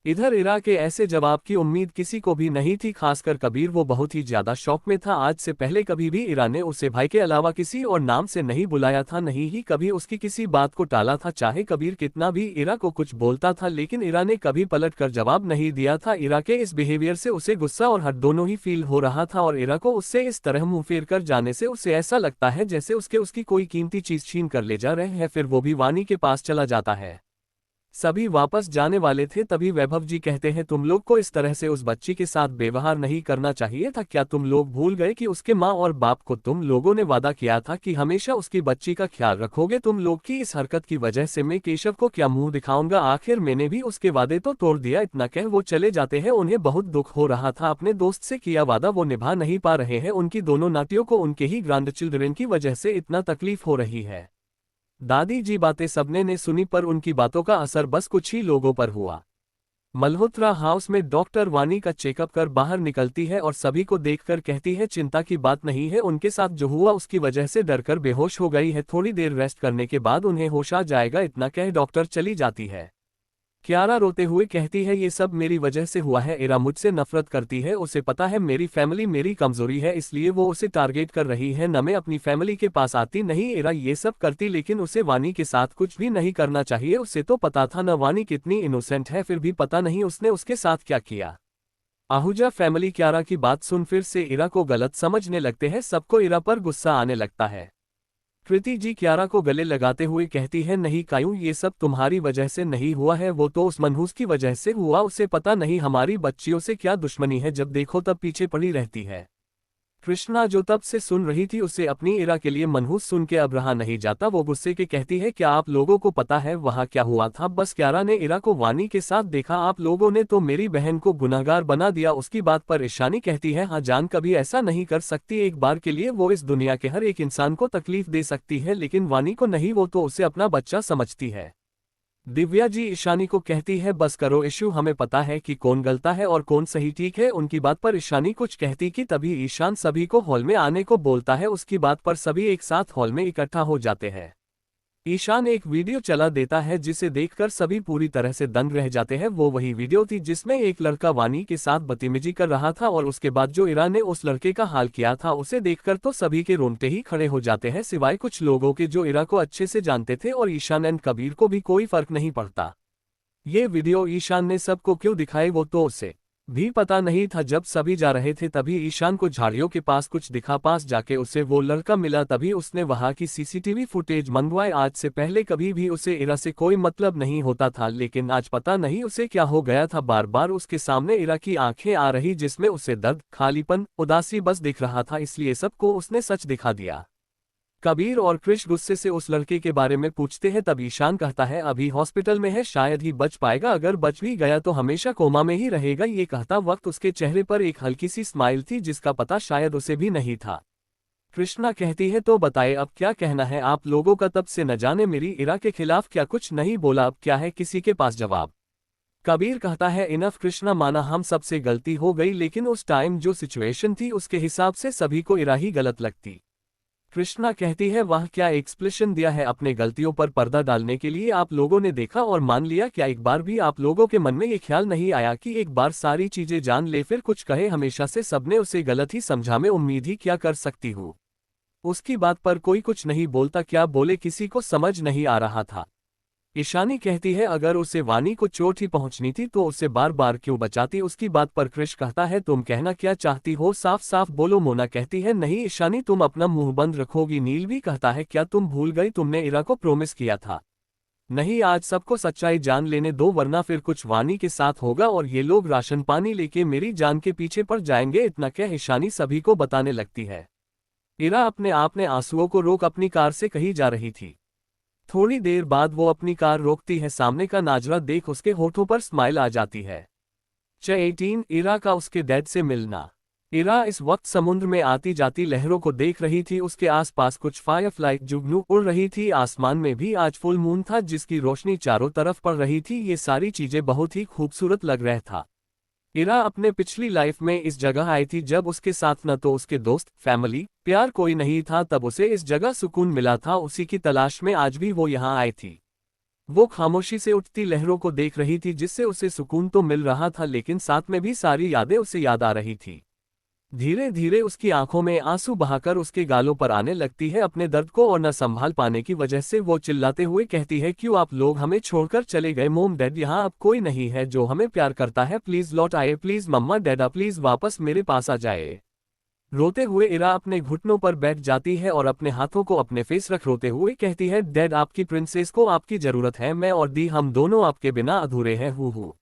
[SPEAKER 1] इधर इरा के ऐसे जवाब की उम्मीद किसी को भी नहीं थी, खासकर कबीर। वो बहुत ही ज्यादा शौक में था। आज से पहले कभी भी इरा ने उसे भाई के अलावा किसी और नाम से नहीं बुलाया था, नहीं ही कभी उसकी किसी बात को टाला था। चाहे कबीर कितना भी इरा को कुछ बोलता था, लेकिन इरा ने कभी पलट कर जवाब नहीं दिया था। इरा के इस बिहेवियर से उसे गुस्सा और हर्ट दोनों ही फील हो रहा था, और इरा को उससे इस तरह मुंह फेर कर जाने से उसे ऐसा लगता है जैसे उसकी कोई कीमती चीज छीन कर ले जा रहे हैं। फिर वो भी वानी के पास चला जाता है। सभी वापस जाने वाले थे, तभी वैभव जी कहते हैं तुम लोग को इस तरह से उस बच्ची के साथ व्यवहार नहीं करना चाहिए था। क्या तुम लोग भूल गए कि उसके माँ और बाप को तुम लोगों ने वादा किया था कि हमेशा उसकी बच्ची का ख्याल रखोगे। तुम लोग की इस हरकत की वजह से मैं केशव को क्या मुंह दिखाऊंगा, आखिर मैंने भी उसके वादे तो तोड़ दिया। इतना कह वो चले जाते हैं। उन्हें बहुत दुख हो रहा था, अपने दोस्त से किया वादा वो निभा नहीं पा रहे हैं। उनकी दोनों नातियों को उनके ही ग्रैंड चिल्ड्रन की वजह से इतना तकलीफ हो रही है। दादी जी बातें सबने ने सुनी, पर उनकी बातों का असर बस कुछ ही लोगों पर हुआ। मल्होत्रा हाउस में डॉक्टर वानी का चेकअप कर बाहर निकलती है और सभी को देखकर कहती है चिंता की बात नहीं है, उनके साथ जो हुआ उसकी वजह से डरकर बेहोश हो गई है, थोड़ी देर रेस्ट करने के बाद उन्हें होश आ जाएगा। इतना कह डॉक्टर चली जाती है। क्यारा रोते हुए कहती है ये सब मेरी वजह से हुआ है। इरा मुझसे नफरत करती है, उसे पता है मेरी फैमिली मेरी कमजोरी है, इसलिए वो उसे टारगेट कर रही है। न मैं अपनी फैमिली के पास आती, नहीं इरा ये सब करती, लेकिन उसे वानी के साथ कुछ भी नहीं करना चाहिए। उसे तो पता था न वानी कितनी इनोसेंट है, फिर भी पता नहीं उसने उसके साथ क्या किया। आहूजा फैमिली क्यारा की बात सुन फिर से इरा को गलत समझने लगते हैं। सबको इरा पर गुस्सा आने लगता है। कृति जी क्यारा को गले लगाते हुए कहती है नहीं कायू, ये सब तुम्हारी वजह से नहीं हुआ है, वो तो उस मनहूस की वजह से हुआ। उसे पता नहीं हमारी बच्चियों से क्या दुश्मनी है, जब देखो तब पीछे पड़ी रहती है। कृष्णा जो तब से सुन रही थी, उसे अपनी इरा के लिए मनहूस सुन के अब रहा नहीं जाता। वो गुस्से के कहती है क्या आप लोगों को पता है वहां क्या हुआ था? बस क्यारा ने इरा को वानी के साथ देखा, आप लोगों ने तो मेरी बहन को गुनहगार बना दिया। उसकी बात पर ईशानी कहती है हाँ जान कभी ऐसा नहीं कर सकती, एक बार के लिए वो इस दुनिया के हर एक इंसान को तकलीफ दे सकती है, लेकिन वानी को नहीं, वो तो उसे अपना बच्चा समझती है। दिव्या जी ईशानी को कहती है बस करो इशू, हमें पता है कि कौन गलता है और कौन सही। ठीक है, उनकी बात पर ईशानी कुछ कहती कि तभी ईशान सभी को हॉल में आने को बोलता है। उसकी बात पर सभी एक साथ हॉल में इकट्ठा हो जाते हैं। ईशान एक वीडियो चला देता है जिसे देखकर सभी पूरी तरह से दंग रह जाते हैं। वो वही वीडियो थी जिसमें एक लड़का वानी के साथ बदतमीजी कर रहा था, और उसके बाद जो इरा ने उस लड़के का हाल किया था, उसे देखकर तो सभी के रोंगटे ही खड़े हो जाते हैं, सिवाय कुछ लोगों के जो इरा को अच्छे से जानते थे, और ईशान एंड कबीर को भी कोई फर्क नहीं पड़ता। ये वीडियो ईशान ने सबको क्यों दिखाई वो तो उसे भी पता नहीं था। जब सभी जा रहे थे तभी ईशान को झाड़ियों के पास कुछ दिखा। पास जाके उसे वो लड़का मिला। तभी उसने वहां की सीसीटीवी फुटेज मंगवाई। आज से पहले कभी भी उसे इरा से कोई मतलब नहीं होता था, लेकिन आज पता नहीं उसे क्या हो गया था। बार बार उसके सामने इरा की आंखें आ रही जिसमें उसे दर्द, खालीपन, उदासी बस दिख रहा था, इसलिए सबको उसने सच दिखा दिया। कबीर और क्रिश गुस्से से उस लड़के के बारे में पूछते हैं। तब ईशान कहता है अभी हॉस्पिटल में है, शायद ही बच पाएगा, अगर बच भी गया तो हमेशा कोमा में ही रहेगा। ये कहता वक्त उसके चेहरे पर एक हल्की सी स्माइल थी जिसका पता शायद उसे भी नहीं था। कृष्णा कहती है तो बताए अब क्या कहना है आप लोगों का। तब से न जाने मेरी इरा के खिलाफ क्या कुछ नहीं बोला, अब क्या है किसी के पास जवाब। कबीर कहता है इनफ कृष्णा, माना हम सबसे गलती हो गई, लेकिन उस टाइम जो सिचुएशन थी उसके हिसाब से सभी को इरा ही गलत लगती। कृष्णा कहती है वाह क्या एक्सप्लेनेशन दिया है, अपने गलतियों पर पर्दा डालने के लिए आप लोगों ने देखा और मान लिया। क्या एक बार भी आप लोगों के मन में ये ख्याल नहीं आया कि एक बार सारी चीजें जान ले फिर कुछ कहे। हमेशा से सबने उसे गलत ही समझा, मैं उम्मीद ही क्या कर सकती हूँ। उसकी बात पर कोई कुछ नहीं बोलता, क्या बोले किसी को समझ नहीं आ रहा था। ईशानी कहती है अगर उसे वानी को चोट ही पहुंचनी थी तो उसे बार बार क्यों बचाती। उसकी बात पर क्रिश कहता है तुम कहना क्या चाहती हो, साफ साफ बोलो। मोना कहती है नहीं ईशानी तुम अपना मुंह बंद रखोगी। नील भी कहता है क्या तुम भूल गई, तुमने इरा को प्रॉमिस किया था। नहीं आज सबको सच्चाई जान लेने दो वरना फिर कुछ वानी के साथ होगा और ये लोग राशन पानी लेके मेरी जान के पीछे पड़ जाएंगे। इतना क्या ईशानी सभी को बताने लगती है। इरा अपने आप ने आंसुओं को रोक अपनी कार से कहीं जा रही थी। थोड़ी देर बाद वो अपनी कार रोकती है, सामने का नाजरा देख उसके होठों पर स्माइल आ जाती है। 18 इरा का उसके डैड से मिलना। इरा इस वक्त समुद्र में आती जाती लहरों को देख रही थी। उसके आसपास कुछ फायरफ्लाई जुगनू उड़ रही थी। आसमान में भी आज फुल मून था जिसकी रोशनी चारों तरफ पड़ रही थी। ये सारी चीजें बहुत ही खूबसूरत लग रहा था। इरा अपने पिछली लाइफ में इस जगह आई थी जब उसके साथ न तो उसके दोस्त, फैमिली, प्यार कोई नहीं था। तब उसे इस जगह सुकून मिला था, उसी की तलाश में आज भी वो यहाँ आई थी। वो खामोशी से उठती लहरों को देख रही थी जिससे उसे सुकून तो मिल रहा था, लेकिन साथ में भी सारी यादें उसे याद आ रही थी। धीरे धीरे उसकी आंखों में आंसू बहाकर उसके गालों पर आने लगती है। अपने दर्द को और न संभाल पाने की वजह से वो चिल्लाते हुए कहती है क्यों आप लोग हमें छोड़कर चले गए। मोम डैड यहाँ अब कोई नहीं है जो हमें प्यार करता है, प्लीज लौट आए, प्लीज मम्मा डैडा प्लीज वापस मेरे पास आ जाए। रोते हुए इरा अपने घुटनों पर बैठ जाती है और अपने हाथों को अपने फेस रख रोते हुए कहती है डैड आपकी प्रिंसेस को आपकी जरूरत है, मैं और दी हम दोनों आपके बिना अधूरे हैं। हूँ।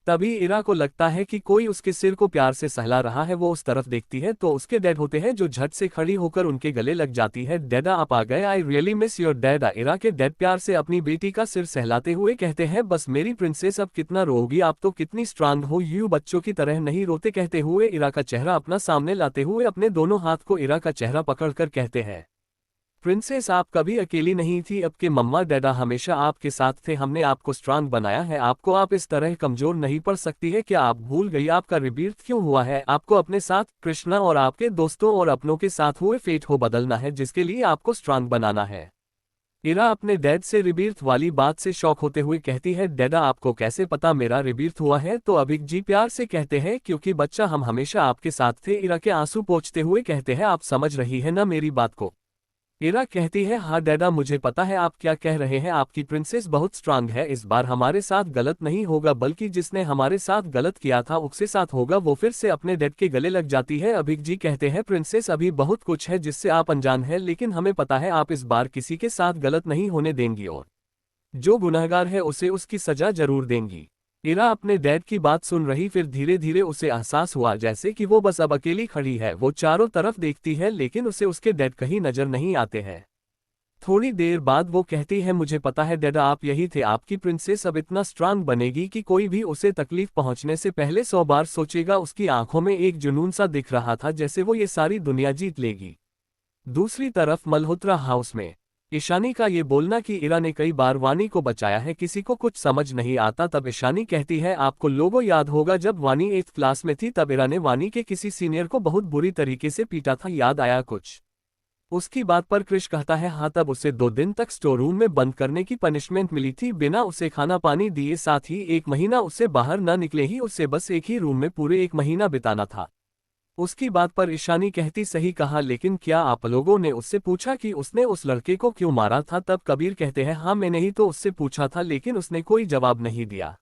[SPEAKER 1] तभी इरा को लगता है कि कोई उसके सिर को प्यार से सहला रहा है। वो उस तरफ देखती है तो उसके डैड होते हैं जो झट से खड़ी होकर उनके गले लग जाती है। डैडा आप आ गए, आई रियली मिस योर डैडा। इरा के डैड प्यार से अपनी बेटी का सिर सहलाते हुए कहते हैं बस मेरी प्रिंसेस अब कितना रोगी, आप तो कितनी स्ट्रांग हो, यू बच्चों की तरह नहीं रोते। कहते हुए इरा का चेहरा अपना सामने लाते हुए अपने दोनों हाथ को इरा का चेहरा पकड़कर कहते हैं प्रिंसेस आप कभी अकेली नहीं थी, अब के मम्मा डैडा हमेशा आपके साथ थे, हमने आपको स्ट्रांग बनाया है, आपको आप इस तरह कमजोर नहीं पड़ सकती है। क्या आप भूल गई आपका रिबीर्थ क्यों हुआ है? आपको अपने साथ कृष्णा और आपके दोस्तों और अपनों के साथ हुए फेट हो बदलना है जिसके लिए आपको स्ट्रांग बनाना है। इरा अपने डैड से रिबीर्थ वाली बात से शॉक होते हुए कहती है डैडा आपको कैसे पता मेरा रिबीर्थ हुआ है? तो अभिक जी प्यार से कहते हैं क्योंकि बच्चा हम हमेशा आपके साथ थे। इरा के आंसू पोंछते हुए कहते हैं आप समझ रही है ना मेरी बात को? इरा कहती है हाँ डैडा मुझे पता है आप क्या कह रहे हैं, आपकी प्रिंसेस बहुत स्ट्रांग है, इस बार हमारे साथ गलत नहीं होगा बल्कि जिसने हमारे साथ गलत किया था उसके साथ होगा। वो फिर से अपने डैड के गले लग जाती है। अभिक जी कहते हैं प्रिंसेस अभी बहुत कुछ है जिससे आप अनजान है, लेकिन हमें पता है आप इस बार किसी के साथ गलत नहीं होने देंगी और जो गुनहगार है उसे उसकी सजा जरूर देंगी। इरा अपने डैड की बात सुन रही, फिर धीरे धीरे उसे एहसास हुआ जैसे कि वो बस अब अकेली खड़ी है। वो चारों तरफ देखती है लेकिन उसे उसके डैड कहीं नजर नहीं आते हैं। थोड़ी देर बाद वो कहती है मुझे पता है डैडा आप यही थे, आपकी प्रिंसेस अब इतना स्ट्रांग बनेगी कि कोई भी उसे तकलीफ पहुंचने से पहले 100 बार सोचेगा। उसकी आंखों में एक जुनून सा दिख रहा था जैसे वो ये सारी दुनिया जीत लेगी। दूसरी तरफ मल्होत्रा हाउस में ईशानी का ये बोलना कि इरा ने कई बार वानी को बचाया है किसी को कुछ समझ नहीं आता। तब ईशानी कहती है आपको लोगों याद होगा जब वानी 8th क्लास में थी तब इरा ने वानी के किसी सीनियर को बहुत बुरी तरीके से पीटा था, याद आया कुछ? उसकी बात पर क्रिश कहता है हाँ तब उसे 2 दिन तक स्टोर रूम में बंद करने की पनिशमेंट मिली थी, बिना उसे खाना पानी दिए, साथ ही 1 महीना उसे बाहर न निकले ही उसे बस एक ही रूम में पूरे 1 महीना बिताना था। उसकी बात पर ईशानी कहती सही कहा, लेकिन क्या आप लोगों ने उससे पूछा कि उसने उस लड़के को क्यों मारा था? तब कबीर कहते हैं हाँ मैंने ही तो उससे पूछा था लेकिन उसने कोई जवाब नहीं दिया।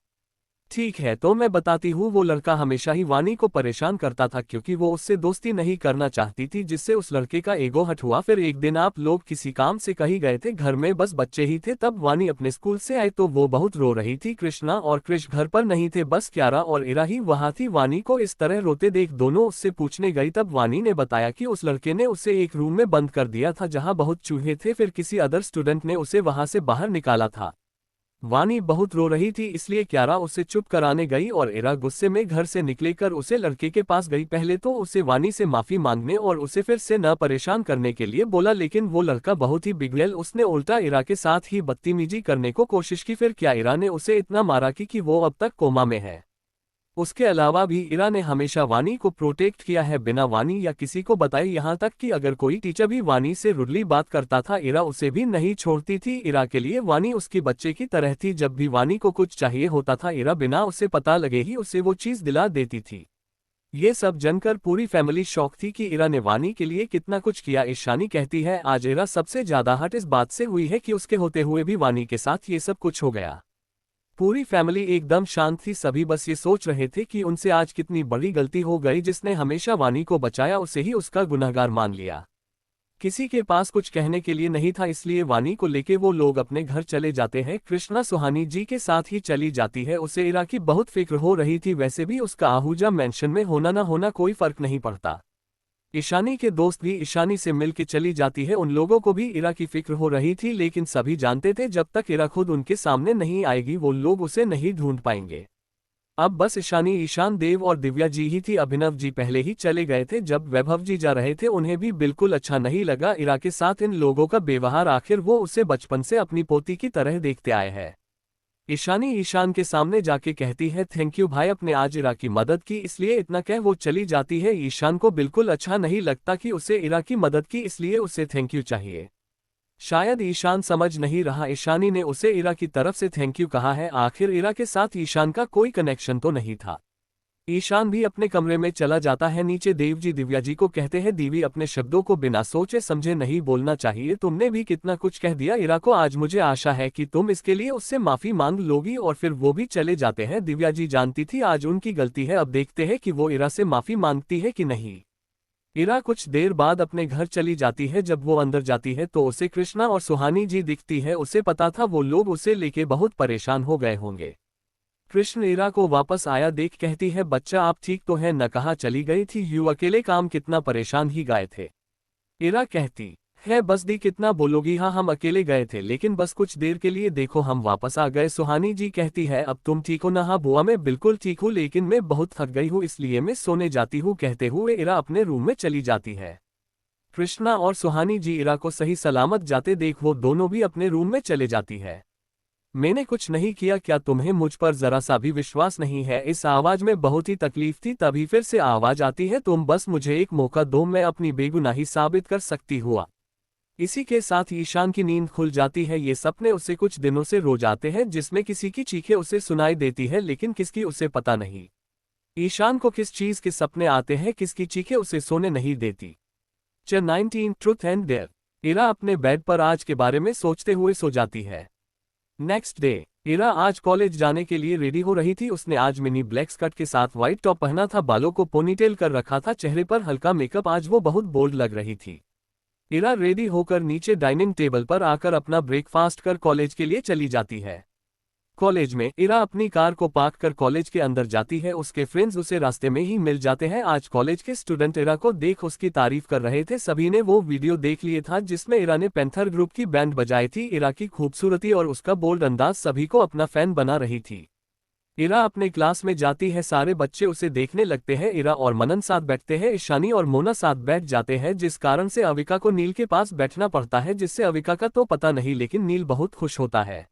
[SPEAKER 1] ठीक है तो मैं बताती हूँ। वो लड़का हमेशा ही वानी को परेशान करता था क्योंकि वो उससे दोस्ती नहीं करना चाहती थी, जिससे उस लड़के का ईगो हर्ट हुआ। फिर एक दिन आप लोग किसी काम से कहीं गए थे, घर में बस बच्चे ही थे। तब वानी अपने स्कूल से आई तो वो बहुत रो रही थी। कृष्णा और क्रिश घर पर नहीं थे, बस क्यारा और इरा ही वहां थी। वानी को इस तरह रोते देख दोनों उससे पूछने गई। तब वानी ने बताया कि उस लड़के ने उसे एक रूम में बंद कर दिया था जहाँ बहुत चूहे थे, फिर किसी अदर स्टूडेंट ने उसे वहां से बाहर निकाला था। वानी बहुत रो रही थी इसलिए क्यारा उसे चुप कराने गई और इरा गुस्से में घर से निकलेकर उसे लड़के के पास गई। पहले तो उसे वानी से माफी मांगने और उसे फिर से न परेशान करने के लिए बोला, लेकिन वो लड़का बहुत ही बिगड़ैल, उसने उल्टा इरा के साथ ही बदतमीजी करने को कोशिश की। फिर क्या इरा ने उसे इतना मारा कि वो अब तक कोमा में है। उसके अलावा भी इरा ने हमेशा वानी को प्रोटेक्ट किया है बिना वानी या किसी को बताए, यहाँ तक कि अगर कोई टीचर भी वानी से रुडली बात करता था इरा उसे भी नहीं छोड़ती थी। इरा के लिए वानी उसकी बच्चे की तरह थी। जब भी वानी को कुछ चाहिए होता था इरा बिना उसे पता लगे ही उसे वो चीज दिला देती थी। ये सब जानकर पूरी फैमिली शॉक थी कि इरा ने वानी के लिए कितना कुछ किया। ईशानी कहती है आज इरा सबसे ज्यादा हर्ट इस बात से हुई है कि उसके होते हुए भी वानी के साथ ये सब कुछ हो गया। पूरी फैमिली एकदम शांत थी, सभी बस ये सोच रहे थे कि उनसे आज कितनी बड़ी गलती हो गई। जिसने हमेशा वानी को बचाया उसे ही उसका गुनहगार मान लिया। किसी के पास कुछ कहने के लिए नहीं था, इसलिए वानी को लेके वो लोग अपने घर चले जाते हैं। कृष्णा सुहानी जी के साथ ही चली जाती है। उसे इरा की बहुत फिक्र हो रही थी। वैसे भी उसका आहूजा मेंशन में होना ना होना कोई फर्क नहीं पड़ता। ईशानी के दोस्त भी ईशानी से मिल के चली जाती है। उन लोगों को भी इरा की फिक्र हो रही थी, लेकिन सभी जानते थे जब तक इरा खुद उनके सामने नहीं आएगी वो लोग उसे नहीं ढूंढ पाएंगे। अब बस ईशानी, ईशान देव और दिव्या जी ही थी। अभिनव जी पहले ही चले गए थे। जब वैभव जी जा रहे थे उन्हें भी बिल्कुल अच्छा नहीं लगा इरा के साथ इन लोगों का व्यवहार। आखिर वो उसे बचपन से अपनी पोती की तरह देखते आए हैं। ईशानी ईशान के सामने जाके कहती है थैंक यू भाई, अपने आज इरा की मदद की। इसलिए इतना कह वो चली जाती है। ईशान को बिल्कुल अच्छा नहीं लगता कि उसे इरा की मदद की, इसलिए उसे थैंक यू चाहिए। शायद ईशान समझ नहीं रहा ईशानी ने उसे इरा की तरफ से थैंक यू कहा है। आखिर इरा के साथ ईशान का कोई कनेक्शन तो नहीं था। ईशान भी अपने कमरे में चला जाता है। नीचे देव जी दिव्या जी को कहते हैं दीवी अपने शब्दों को बिना सोचे समझे नहीं बोलना चाहिए। तुमने भी कितना कुछ कह दिया इरा को, आज मुझे आशा है कि तुम इसके लिए उससे माफी मांग लोगी। और फिर वो भी चले जाते हैं। दिव्या जी जानती थी आज उनकी गलती है, अब देखते हैं कि वो इरा से माफी मांगती है कि नहीं। इरा कुछ देर बाद अपने घर चली जाती है। जब वो अंदर जाती है तो उसे कृष्णा और सुहानी जी दिखती है। उसे पता था वो लोग उसे लेके बहुत परेशान हो गए होंगे। कृष्ण इरा को वापस आया देख कहती है बच्चा आप ठीक तो है न, कहाँ चली गई थी यू अकेले, काम कितना परेशान ही गए थे। इरा कहती है बस दी कितना बोलोगी, हाँ हम अकेले गए थे लेकिन बस कुछ देर के लिए, देखो हम वापस आ गए। सुहानी जी कहती है अब तुम ठीक हो ना। हाँ बुआ मैं बिल्कुल ठीक हूँ, लेकिन मैं बहुत थक गई हूँ इसलिए मैं सोने जाती हूँ। कहते हुए इरा अपने रूम में चली जाती है। कृष्णा और सुहानी जी इरा को सही सलामत जाते देख वो दोनों भी अपने रूम में चले जाती है। मैंने कुछ नहीं किया, क्या तुम्हें मुझ पर जरा सा भी विश्वास नहीं है। इस आवाज में बहुत ही तकलीफ थी। तभी फिर से आवाज आती है तुम बस मुझे एक मौका दो, मैं अपनी बेगुनाही साबित कर सकती हुआ। इसी के साथ ईशान की नींद खुल जाती है। ये सपने उसे कुछ दिनों से रोज आते हैं जिसमें किसी की चीखें उसे सुनाई देती है, लेकिन किसकी उसे पता नहीं। ईशान को किस चीज के सपने आते हैं, किसकी चीखें उसे सोने नहीं देती। Chapter 19 truth and dare. Ira अपने बेड पर आज के बारे में सोचते हुए सो जाती है। नेक्स्ट डे इरा आज कॉलेज जाने के लिए रेडी हो रही थी। उसने आज मिनी ब्लैक स्कर्ट के साथ व्हाइट टॉप पहना था, बालों को पोनीटेल कर रखा था, चेहरे पर हल्का मेकअप, आज वो बहुत बोल्ड लग रही थी। इरा रेडी होकर नीचे डाइनिंग टेबल पर आकर अपना ब्रेकफास्ट कर कॉलेज के लिए चली जाती है। कॉलेज में इरा अपनी कार को पार्क कर कॉलेज के अंदर जाती है। उसके फ्रेंड्स उसे रास्ते में ही मिल जाते हैं। आज कॉलेज के स्टूडेंट इरा को देख उसकी तारीफ कर रहे थे। सभी ने वो वीडियो देख लिए था जिसमें इरा ने पैंथर ग्रुप की बैंड बजाई थी। इरा की खूबसूरती और उसका बोल्ड अंदाज सभी को अपना फैन बना रही थी। इरा अपने क्लास में जाती है, सारे बच्चे उसे देखने लगते हैं। इरा और मनन साथ बैठते हैं, ईशानी और मोना साथ बैठ जाते हैं, जिस कारण से अविका को नील के पास बैठना पड़ता है, जिससे अविका का तो पता नहीं लेकिन नील बहुत खुश होता है।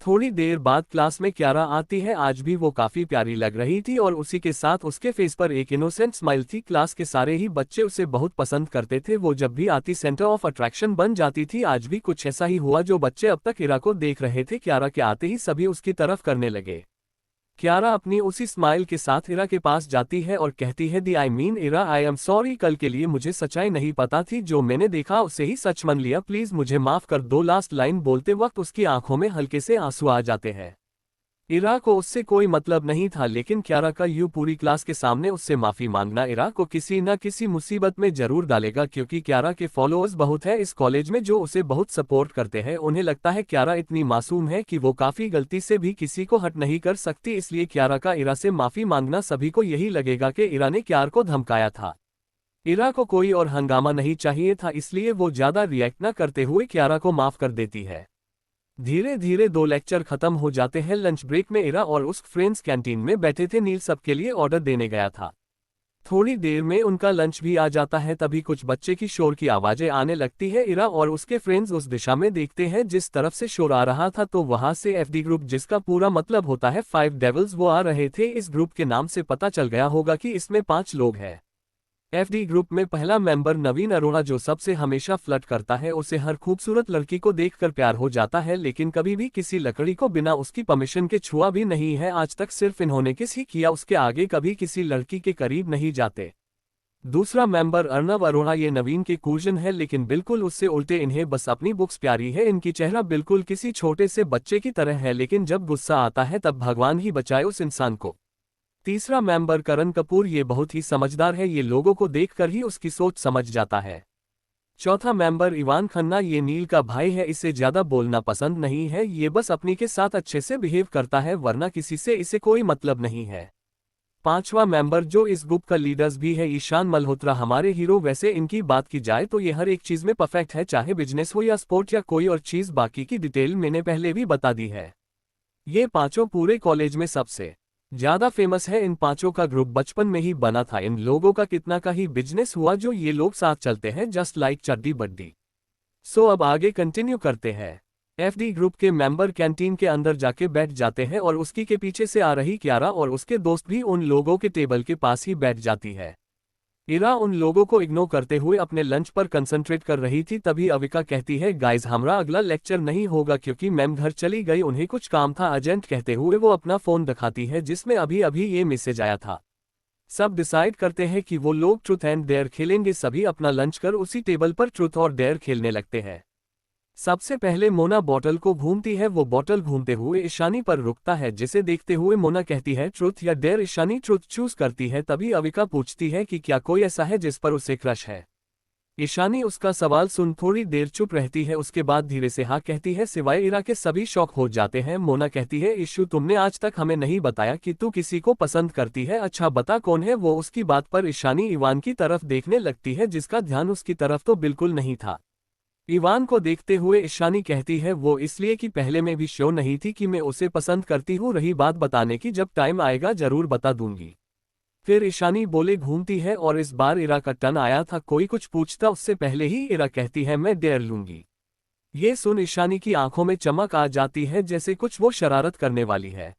[SPEAKER 1] थोड़ी देर बाद क्लास में क्यारा आती है। आज भी वो काफी प्यारी लग रही थी और उसी के साथ उसके फेस पर एक इनोसेंट स्माइल थी। क्लास के सारे ही बच्चे उसे बहुत पसंद करते थे। वो जब भी आती सेंटर ऑफ अट्रैक्शन बन जाती थी। आज भी कुछ ऐसा ही हुआ। जो बच्चे अब तक इरा को देख रहे थे क्यारा के आते ही सभी उसकी तरफ करने लगे। क्यारा अपनी उसी स्माइल के साथ इरा के पास जाती है और कहती है दी I mean Ira I am sorry, कल के लिए मुझे सच्चाई नहीं पता थी, जो मैंने देखा उसे ही सच मान लिया, प्लीज मुझे माफ कर दो। लास्ट लाइन बोलते वक्त उसकी आंखों में हल्के से आंसू आ जाते हैं। इरा को उससे कोई मतलब नहीं था, लेकिन क्यारा का पूरी क्लास के सामने उससे माफी मांगना इरा को किसी न किसी मुसीबत में जरूर डालेगा, क्योंकि क्यारा के फॉलोअर्स बहुत है इस कॉलेज में जो उसे बहुत सपोर्ट करते हैं। उन्हें लगता है क्यारा इतनी मासूम है कि वो काफी गलती से भी किसी को हर्ट नहीं कर सकती, इसलिए क्यारा का इरा से माफी मांगना सभी को यही लगेगा कि इरा ने क्यारा को धमकाया था। इरा को कोई और हंगामा नहीं चाहिए था, इसलिए वो ज्यादा रिएक्ट न करते हुए क्यारा को माफ कर देती है। धीरे धीरे 2 लेक्चर खत्म हो जाते हैं। लंच ब्रेक में इरा और उसके फ्रेंड्स कैंटीन में बैठे थे। नील सबके लिए ऑर्डर देने गया था। थोड़ी देर में उनका लंच भी आ जाता है, तभी कुछ बच्चे की शोर की आवाजें आने लगती है। इरा और उसके फ्रेंड्स उस दिशा में देखते हैं जिस तरफ से शोर आ रहा था, तो वहां से एफडी ग्रुप, जिसका पूरा मतलब होता है 5 डेविल्स, वो आ रहे थे। इस ग्रुप के नाम से पता चल गया होगा कि इसमें 5 लोग हैं। एफडी ग्रुप में पहला मेंबर नवीन अरोड़ा, जो सबसे हमेशा फ्लर्ट करता है। उसे हर खूबसूरत लड़की को देखकर प्यार हो जाता है, लेकिन कभी भी किसी लकड़ी को बिना उसकी परमिशन के छुआ भी नहीं है। आज तक सिर्फ इन्होंने किस ही किया, उसके आगे कभी किसी लड़की के करीब नहीं जाते। दूसरा मेंबर अर्नव अरोड़ा, ये नवीन के कूजन है, लेकिन बिल्कुल उससे उल्टे। इन्हें बस अपनी बुक्स प्यारी है। इनकी चेहरा बिल्कुल किसी छोटे से बच्चे की तरह है, लेकिन जब गुस्सा आता है तब भगवान ही बचाए उस इंसान को। तीसरा मेंबर करण कपूर, ये बहुत ही समझदार है। ये लोगों को देखकर ही उसकी सोच समझ जाता है। चौथा मेंबर इवान खन्ना, ये नील का भाई है। इसे ज्यादा बोलना पसंद नहीं है, ये बस अपनी के साथ अच्छे से बिहेव करता है, वरना किसी से इसे कोई मतलब नहीं है। पांचवा मेंबर, जो इस ग्रुप का लीडर्स भी है, ईशान मल्होत्रा, हमारे हीरो। वैसे इनकी बात की जाए तो ये हर एक चीज में परफेक्ट है, चाहे बिजनेस हो या स्पोर्ट या कोई और चीज। बाकी की डिटेल मैंने पहले भी बता दी है। ये पांचों पूरे कॉलेज में सबसे ज्यादा फेमस है। इन पांचों का ग्रुप बचपन में ही बना था। इन लोगों का कितना का ही बिजनेस हुआ जो ये लोग साथ चलते हैं, जस्ट लाइक चड्डी बड्डी। सो अब आगे कंटिन्यू करते हैं। एफडी ग्रुप के मेंबर कैंटीन के अंदर जाके बैठ जाते हैं और उसकी के पीछे से आ रही क्यारा और उसके दोस्त भी उन लोगों के टेबल के पास ही बैठ जाती है। इरा उन लोगों को इग्नोर करते हुए अपने लंच पर कंसंट्रेट कर रही थी। तभी अविका कहती है, गाइज हमारा अगला लेक्चर नहीं होगा क्योंकि मैम घर चली गई, उन्हें कुछ काम था अर्जेंट। कहते हुए वो अपना फोन दिखाती है जिसमें अभी अभी ये मैसेज आया था। सब डिसाइड करते हैं कि वो लोग ट्रूथ एंड डेयर खेलेंगे। सभी अपना लंच कर उसी टेबल पर ट्रूथ और डेयर खेलने लगते हैं। सबसे पहले मोना बॉटल को घूमती है। वो बॉटल घूमते हुए ईशानी पर रुकता है, जिसे देखते हुए मोना कहती है ट्रुथ या डेयर। ईशानी ट्रुथ चूज करती है। तभी अविका पूछती है कि क्या कोई ऐसा है जिस पर उसे क्रश है। ईशानी उसका सवाल सुन थोड़ी देर चुप रहती है, उसके बाद धीरे से हाँ कहती है। सिवाय इरा के सभी शौक हो जाते हैं। मोना कहती है, इशू तुमने आज तक हमें नहीं बताया कि तू किसी को पसंद करती है। अच्छा बता कौन है वो। उसकी बात पर ईशानी इवान की तरफ देखने लगती है, जिसका ध्यान उसकी तरफ तो बिल्कुल नहीं था। इवान को देखते हुए ईशानी कहती है, वो इसलिए कि पहले मैं भी श्योर नहीं थी कि मैं उसे पसंद करती हूँ। रही बात बताने की, जब टाइम आएगा जरूर बता दूंगी। फिर ईशानी बोले घूमती है और इस बार इरा का टर्न आया था। कोई कुछ पूछता उससे पहले ही इरा कहती है, मैं डेयर लूंगी। ये सुन ईशानी की आंखों में चमक आ जाती है, जैसे कुछ वो शरारत करने वाली है।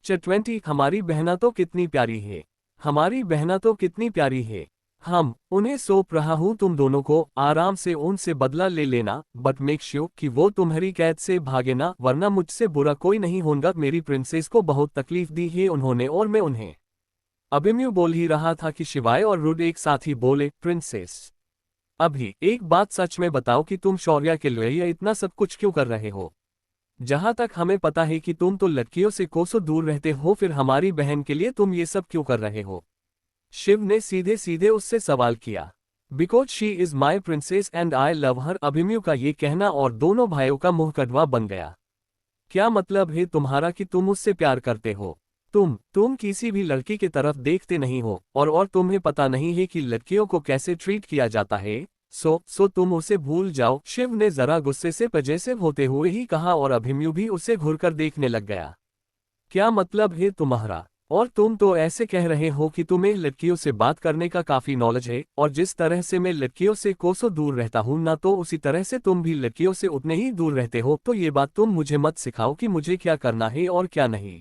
[SPEAKER 1] 20 हमारी बहना तो कितनी प्यारी है, हमारी बहना तो कितनी प्यारी है। हम उन्हें सौंप रहा हूं तुम दोनों को, आराम से उनसे बदला ले लेना, बट मेक श्योर कि वो तुम्हारी कैद से भागे ना, वरना मुझसे बुरा कोई नहीं होगा। मेरी प्रिंसेस को बहुत तकलीफ दी है उन्होंने और मैं उन्हें। अभिमन्यु बोल ही रहा था कि शिवाय और रुड एक साथ ही बोले, प्रिंसेस अभी एक बात सच में बताओ कि तुम शौर्य के लिए इतना सब कुछ क्यों कर रहे हो। जहां तक हमें पता है कि तुम तो लड़कियों से कोसों दूर रहते हो, फिर हमारी बहन के लिए तुम ये सब क्यों कर रहे हो। शिव ने सीधे सीधे उससे सवाल किया। Because she is my princess and I love हर। अभिमन्यु का ये कहना और दोनों भाइयों का मुंह कड़वा बन गया। क्या मतलब है तुम्हारा कि तुम उससे प्यार करते हो। तुम किसी भी लड़की की तरफ देखते नहीं हो और तुम्हें पता नहीं है कि लड़कियों को कैसे ट्रीट किया जाता है। सो तुम उसे भूल जाओ। शिव ने जरा गुस्से से पजेसिव होते हुए ही कहा और अभिमन्यु भी उसे घूरकर देखने लग गया। क्या मतलब है तुम्हारा। और तुम तो ऐसे कह रहे हो कि तुम्हें लड़कियों से बात करने का काफी नॉलेज है, और जिस तरह से मैं लड़कियों से कोसों दूर रहता हूं ना, तो उसी तरह से तुम भी लड़कियों से उतने ही दूर रहते हो। तो ये बात तुम मुझे मत सिखाओ कि मुझे क्या करना है और क्या नहीं।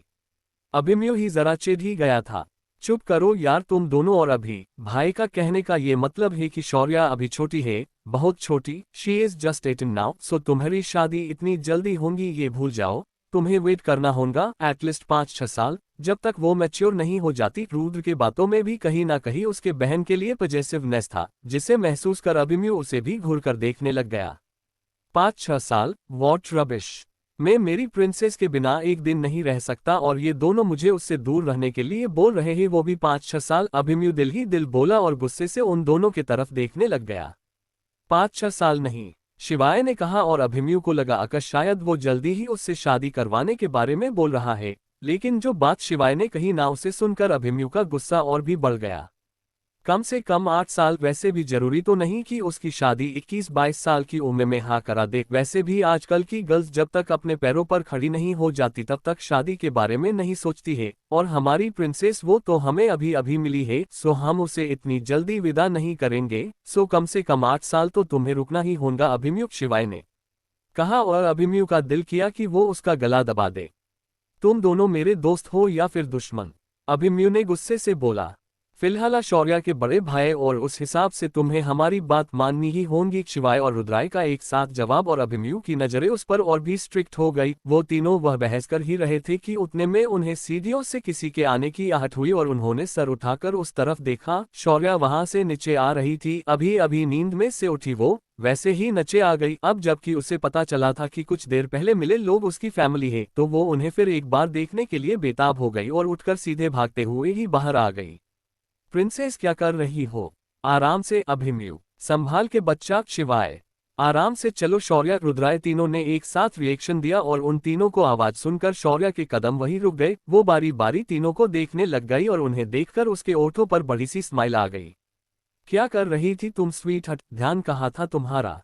[SPEAKER 1] अभिमन्यु ही जरा चिढ़ ही गया था। चुप करो यार तुम दोनों। और अभी भाई का कहने का ये मतलब है कि शौर्य अभी छोटी है, बहुत छोटी। She is just 18 now. So तुम्हारी शादी इतनी जल्दी होगी ये भूल जाओ। तुम्हें वेट करना होगा एटलीस्ट 5-6 साल, जब तक वो मैच्योर नहीं हो जाती। रुद्र के बातों में भी कहीं ना कहीं उसके बहन के लिए पॉजिटिवनेस था, जिसे महसूस कर अभिमन्यु उसे भी घूर कर देखने लग गया। 5-6 साल, व्हाट रबिश। मैं मेरी प्रिंसेस के बिना एक दिन नहीं रह सकता और ये दोनों मुझे उससे दूर रहने के लिए बोल रहे हैं, वो भी 5-6 साल। अभिमन्यु दिल ही दिल बोला और गुस्से से उन दोनों की तरफ देखने लग गया। 5-6 साल नहीं, शिवाय ने कहा और अभिमन्यु को लगा आकाश शायद वो जल्दी ही उससे शादी करवाने के बारे में बोल रहा है, लेकिन जो बात शिवाय ने कही ना उसे सुनकर अभिमन्यु का गुस्सा और भी बढ़ गया। कम से कम 8 साल, वैसे भी जरूरी तो नहीं कि उसकी शादी 21-22 साल की उम्र में हाँ करा दे। वैसे भी आजकल की गर्ल्स जब तक अपने पैरों पर खड़ी नहीं हो जाती तब तक शादी के बारे में नहीं सोचती है, और हमारी प्रिंसेस वो तो हमें अभी अभी मिली है, सो हम उसे इतनी जल्दी विदा नहीं करेंगे। सो कम से कम 8 साल तो तुम्हें रुकना ही होगा, अभिमन्यु शिवाय ने कहा और अभिमन्यु का दिल किया कि वो उसका गला दबा दे। तुम दोनों मेरे दोस्त हो या फिर दुश्मन, अभिमन्यु ने गुस्से से बोला। फिलहाल शौर्य के बड़े भाई और उस हिसाब से तुम्हें हमारी बात माननी ही होगी, शिवाय और रुद्राय का एक साथ जवाब और अभिमन्यु की नजरें उस पर और भी स्ट्रिक्ट हो गई। वो तीनों वह बहस कर ही रहे थे कि उतने में उन्हें सीढ़ियों से किसी के आने की आहट हुई और उन्होंने सर उठाकर उस तरफ देखा। शौर्य वहां से नीचे आ रही थी, अभी अभी नींद में से उठी वो वैसे ही नीचे आ गई। अब जबकि उसे पता चला था कि कुछ देर पहले मिले लोग उसकी फैमिली है, तो वो उन्हें फिर एक बार देखने के लिए बेताब हो गई और उठकर सीधे भागते हुए ही बाहर आ गई। प्रिंसेस क्या कर रही हो? आराम से, अभिमन्यु संभाल के बच्चा, शिवाय आराम से चलो। शौर्य रुद्राय तीनों ने एक साथ रिएक्शन दिया और उन तीनों को आवाज सुनकर शौर्य के कदम वहीं रुक गए। वो बारी बारी तीनों को देखने लग गई और उन्हें देखकर उसके ओठों पर बड़ी सी स्माइल आ गई। क्या कर रही थी तुम स्वीट हट, ध्यान कहाँ था तुम्हारा?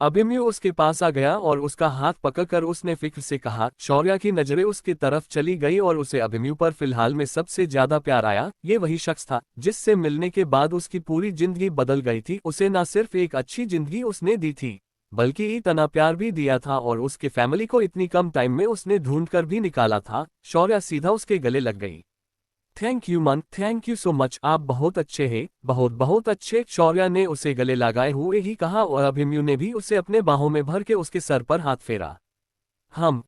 [SPEAKER 1] अभिमन्यु उसके पास आ गया और उसका हाथ पकड़कर उसने फिक्र से कहा। शौर्य की नजरें उसकी तरफ चली गई और उसे अभिमन्यु पर फिलहाल में सबसे ज्यादा प्यार आया। ये वही शख्स था जिससे मिलने के बाद उसकी पूरी जिंदगी बदल गई थी। उसे न सिर्फ एक अच्छी जिंदगी उसने दी थी, बल्कि इतना प्यार भी दिया था और उसके फैमिली को इतनी कम टाइम में उसने ढूंढ कर भी निकाला था। शौर्य सीधा उसके गले लग गई। थैंक यू मन, थैंक यू सो मच, आप बहुत अच्छे हैं, बहुत बहुत अच्छे, शौर्य ने उसे गले लगाए हुए ही कहा और अभिमन्यु ने भी उसे अपने बाहों में भर के उसके सर पर हाथ फेरा।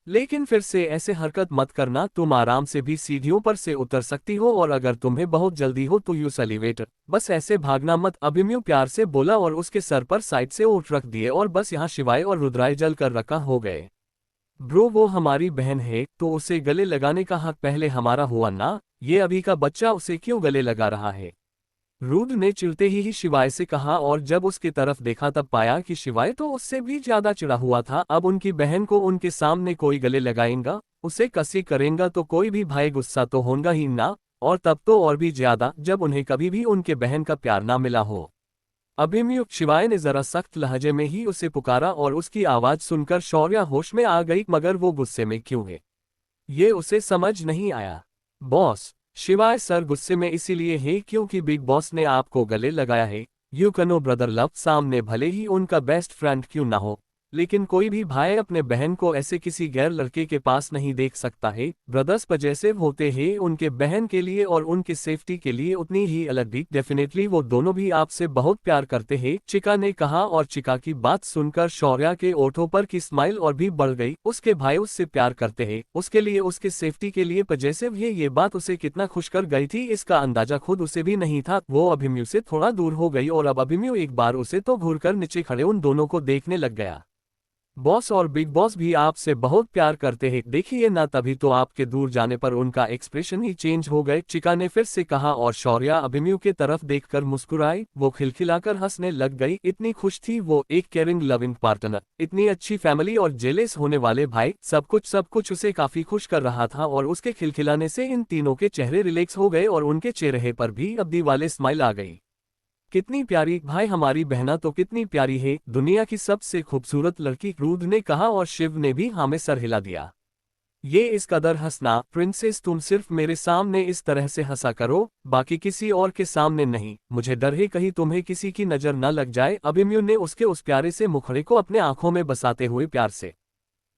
[SPEAKER 1] लेकिन फिर से ऐसे हरकत मत करना, तुम आराम से भी सीढ़ियों पर से उतर सकती हो और अगर तुम्हें बहुत जल्दी हो तो यूज एलिवेटर, बस ऐसे भागना मत, अभिमन्यु प्यार से बोला और उसके सर पर साइड से ऊँट रख दिए और बस यहाँ शिवाय और रुद्राय जल कर रखा हो गए। ब्रो वो हमारी बहन है तो उसे गले लगाने का हक पहले हमारा हुआ ना, ये अभी का बच्चा उसे क्यों गले लगा रहा है? रुद्र ने चिढ़ते ही शिवाय से कहा और जब उसकी तरफ देखा तब पाया कि शिवाय तो उससे भी ज्यादा चिढ़ा हुआ था। अब उनकी बहन को उनके सामने कोई गले लगाएगा, उसे कसी करेगा तो कोई भी भाई गुस्सा तो होगा ही ना, और तब तो और भी ज्यादा जब उन्हें कभी भी उनके बहन का प्यार ना मिला हो। अभिमन्यु, शिवाय ने जरा सख्त लहजे में ही उसे पुकारा और उसकी आवाज सुनकर शौर्य होश में आ गई, मगर वो गुस्से में क्यों है ये उसे समझ नहीं आया। बॉस, शिवाय सर गुस्से में इसीलिए है क्योंकि बिग बॉस ने आपको गले लगाया है। यू कनो ब्रदर लव, सामने भले ही उनका बेस्ट फ्रेंड क्यों ना हो, लेकिन कोई भी भाई अपने बहन को ऐसे किसी गैर लड़के के पास नहीं देख सकता है। ब्रदर्स पजेसिव होते हैं उनके बहन के लिए और उनके सेफ्टी के लिए उतनी ही अलग भी। डेफिनेटली वो दोनों भी आपसे बहुत प्यार करते हैं, चिका ने कहा और चिका की बात सुनकर शौर्य के ओठों पर की स्माइल और भी बढ़ गई। उसके भाई उससे प्यार करते हैं, उसके लिए, उसके सेफ्टी के लिए पजेसिव है, ये बात उसे कितना खुश कर गई थी इसका अंदाजा खुद उसे भी नहीं था। वो अभिमन्यु से थोड़ा दूर हो गई और अब अभिमन्यु एक बार उसे तो घूर कर नीचे खड़े उन दोनों को देखने लग गया। बॉस और बिग बॉस भी आपसे बहुत प्यार करते हैं, देखिए ना, तभी तो आपके दूर जाने पर उनका एक्सप्रेशन ही चेंज हो गए, चिका ने फिर से कहा और शौर्य अभिमन्यु के तरफ देखकर मुस्कुराई। वो खिलखिलाकर हंसने लग गई, इतनी खुश थी वो, एक केयरिंग लविंग पार्टनर, इतनी अच्छी फैमिली और जेलेस होने वाले भाई, सब कुछ उसे काफी खुश कर रहा था और उसके खिलखिलाने से इन तीनों के चेहरे रिलैक्स हो गए और उनके चेहरे पर भी अब्दी वाले स्माइल आ गई। कितनी प्यारी भाई, हमारी बहना तो कितनी प्यारी है, दुनिया की सबसे खूबसूरत लड़की, रुद्र ने कहा और शिव ने भी हाँ में सर हिला दिया। ये इस कदर हंसना, प्रिंसेस तुम सिर्फ मेरे सामने इस तरह से हंसा करो, बाकी किसी और के सामने नहीं, मुझे डर है कहीं तुम्हें किसी की नजर न लग जाए, अभिमन्यु ने उसके उस प्यारे से मुखड़े को अपने आंखों में बसाते हुए प्यार से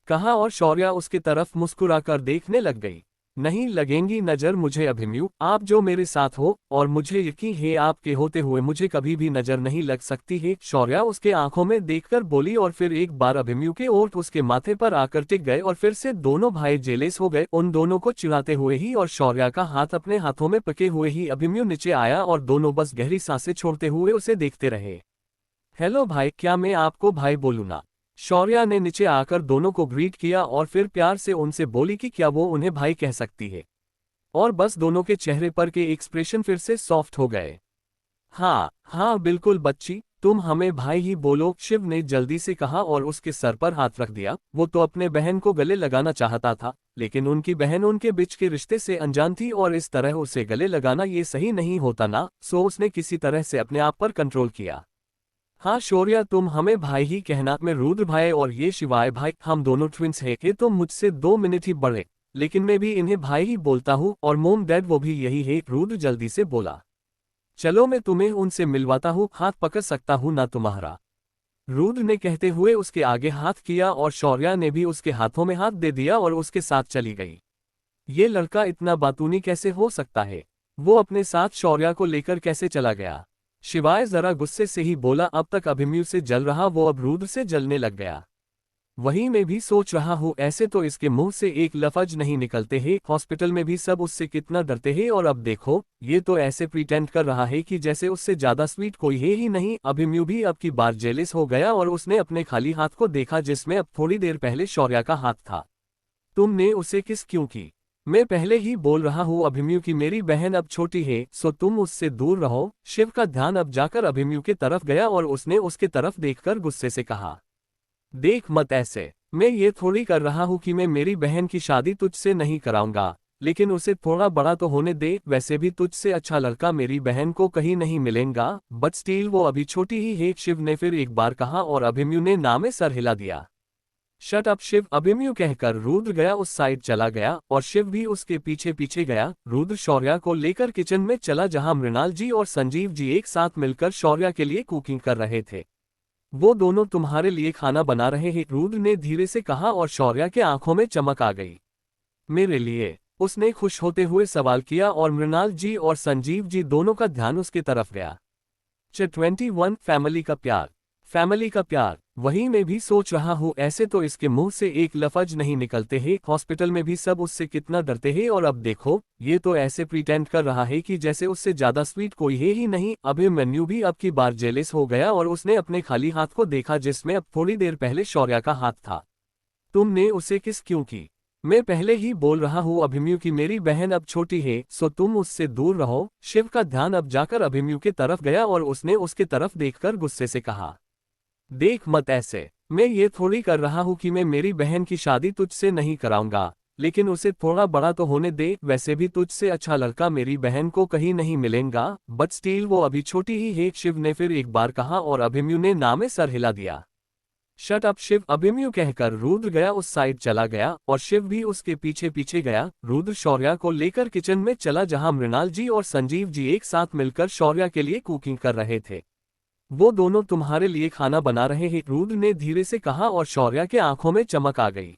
[SPEAKER 1] कहा और शौर्य उसकी तरफ मुस्कुराकर देखने लग गई। नहीं लगेंगी नजर मुझे अभिमन्यु, आप जो मेरे साथ हो और मुझे यकीन है आपके होते हुए मुझे कभी भी नजर नहीं लग सकती है, शौर्य उसके आंखों में देखकर बोली और फिर एक बार अभिमन्यु के ओठ उसके माथे पर आकर टिक गए और फिर से दोनों भाई जेलेस हो गए। उन दोनों को चिढ़ाते हुए ही और शौर्य का हाथ अपने हाथों में पके हुए ही अभिमन्यु नीचे आया और दोनों बस गहरी सांसें छोड़ते हुए उसे देखते रहे। हेलो भाई, क्या मैं आपको भाई बोलूं ना? शौर्या ने नीचे आकर दोनों को ग्रीट किया और फिर प्यार से उनसे बोली कि क्या वो उन्हें भाई कह सकती है। और बस दोनों के चेहरे पर के एक्सप्रेशन फिर से सॉफ्ट हो गए। हाँ हाँ बिल्कुल बच्ची, तुम हमें भाई ही बोलो, शिव ने जल्दी से कहा और उसके सर पर हाथ रख दिया। वो तो अपने बहन को गले लगाना चाहता था, लेकिन उनकी बहन उनके बीच के रिश्ते से अनजान थी और इस तरह उसे गले लगाना ये सही नहीं होता ना, सो उसने किसी तरह से अपने आप पर कंट्रोल किया। हाँ शौर्या, तुम हमें भाई ही कहना, मैं रुद्र भाई और ये शिवाय भाई, हम दोनों ट्विंस हैं कि तुम मुझसे 2 मिनट ही बड़े, लेकिन मैं भी इन्हें भाई ही बोलता हूँ और मोम डैड वो भी यही है, रुद्र जल्दी से बोला। चलो मैं तुम्हें उनसे मिलवाता हूँ, हाथ पकड़ सकता हूँ ना तुम्हारा। रुद्र ने कहते हुए उसके आगे हाथ किया और शौर्या ने भी उसके हाथों में हाथ दे दिया और उसके साथ चली गई। ये लड़का इतना बातूनी कैसे हो सकता है? वो अपने साथ शौर्या को लेकर कैसे चला गया? शिवाय जरा गुस्से से ही बोला। अब तक अभिमन्यु से जल रहा वो अब रुद्र से जलने लग गया। वहीं मैं भी सोच रहा हूँ, ऐसे तो इसके मुंह से एक लफ्ज नहीं निकलते हैं, हॉस्पिटल में भी सब उससे कितना डरते हैं और अब देखो ये तो ऐसे प्रिटेंड कर रहा है कि जैसे उससे ज्यादा स्वीट कोई है ही नहीं। अभिमन्यु भी अब की बार जेलिस हो गया और उसने अपने खाली हाथ को देखा जिसमें अब थोड़ी देर पहले शौर्या का हाथ था। तुमने उसे किस क्यों की? मैं पहले ही बोल रहा हूँ अभिमन्यु की मेरी बहन अब छोटी है, सो तुम उससे दूर रहो। शिव का ध्यान अब जाकर अभिमन्यु के तरफ गया और उसने उसके तरफ देखकर गुस्से से कहा, देख मत ऐसे, मैं ये थोड़ी कर रहा हूँ कि मैं मेरी बहन की शादी तुझसे नहीं कराऊंगा, लेकिन उसे थोड़ा बड़ा तो होने दे, वैसे भी तुझसे अच्छा लड़का मेरी बहन को कहीं नहीं मिलेगा, बट स्टील वो अभी छोटी ही है, शिव ने फिर एक बार कहा और अभिमन्यु ने ना में सर हिला दिया। शट अप शिव, अभिमन्यु कहकर रुद्र गया उस साइड चला गया और शिव भी उसके पीछे पीछे गया। रुद्र शौर्या को लेकर किचन में चला जहां मृणाल जी और संजीव जी एक साथ मिलकर शौर्या के लिए कुकिंग कर रहे थे। वो दोनों तुम्हारे लिए खाना बना रहे हैं, रुद्र ने धीरे से कहा और शौर्या के आंखों में चमक आ गई। मेरे लिए? उसने खुश होते हुए सवाल किया और मृणाल जी और संजीव जी दोनों का ध्यान उसकी तरफ गया। 21 फैमिली का प्यार, फैमिली का प्यार, वही मैं भी सोच रहा हूँ, ऐसे तो इसके मुंह से एक लफ्ज नहीं निकलते हैं, हॉस्पिटल में भी सब उससे कितना डरते हैं और अब देखो ये तो ऐसे प्रिटेंड कर रहा है कि जैसे उससे ज्यादा स्वीट कोई है ही नहीं। अभिमन्यु भी अब की बार जेलिस हो गया और उसने अपने खाली हाथ को देखा जिसमें अब थोड़ी देर पहले शौर्या का हाथ था। तुमने उसे किस क्यों की? मैं पहले ही बोल रहा हूँ अभिमन्यु की मेरी बहन अब छोटी है, सो तुम उससे दूर रहो। शिव का ध्यान अब जाकर अभिमन्यु के तरफ गया और उसने उसके तरफ देखकर गुस्से से कहा, देख मत ऐसे, मैं ये थोड़ी कर रहा हूँ कि मैं मेरी बहन की शादी तुझसे नहीं कराऊंगा, लेकिन उसे थोड़ा बड़ा तो होने दे, वैसे भी तुझसे अच्छा लड़का मेरी बहन को कहीं नहीं मिलेगा, बट स्टील वो अभी छोटी ही है, शिव ने फिर एक बार कहा और अभिमन्यु ने ना में सर हिला दिया। शट अप शिव, अभिमन्यु कहकर रुद्र गया उस साइड चला गया और शिव भी उसके पीछे पीछे गया। रुद्र शौर्या को लेकर किचन में चला जहां मृणाल जी और संजीव जी एक साथ मिलकर शौर्या के लिए कुकिंग कर रहे थे। वो दोनों तुम्हारे लिए खाना बना रहे हैं, रुद्र ने धीरे से कहा और शौर्या के आंखों में चमक आ गई।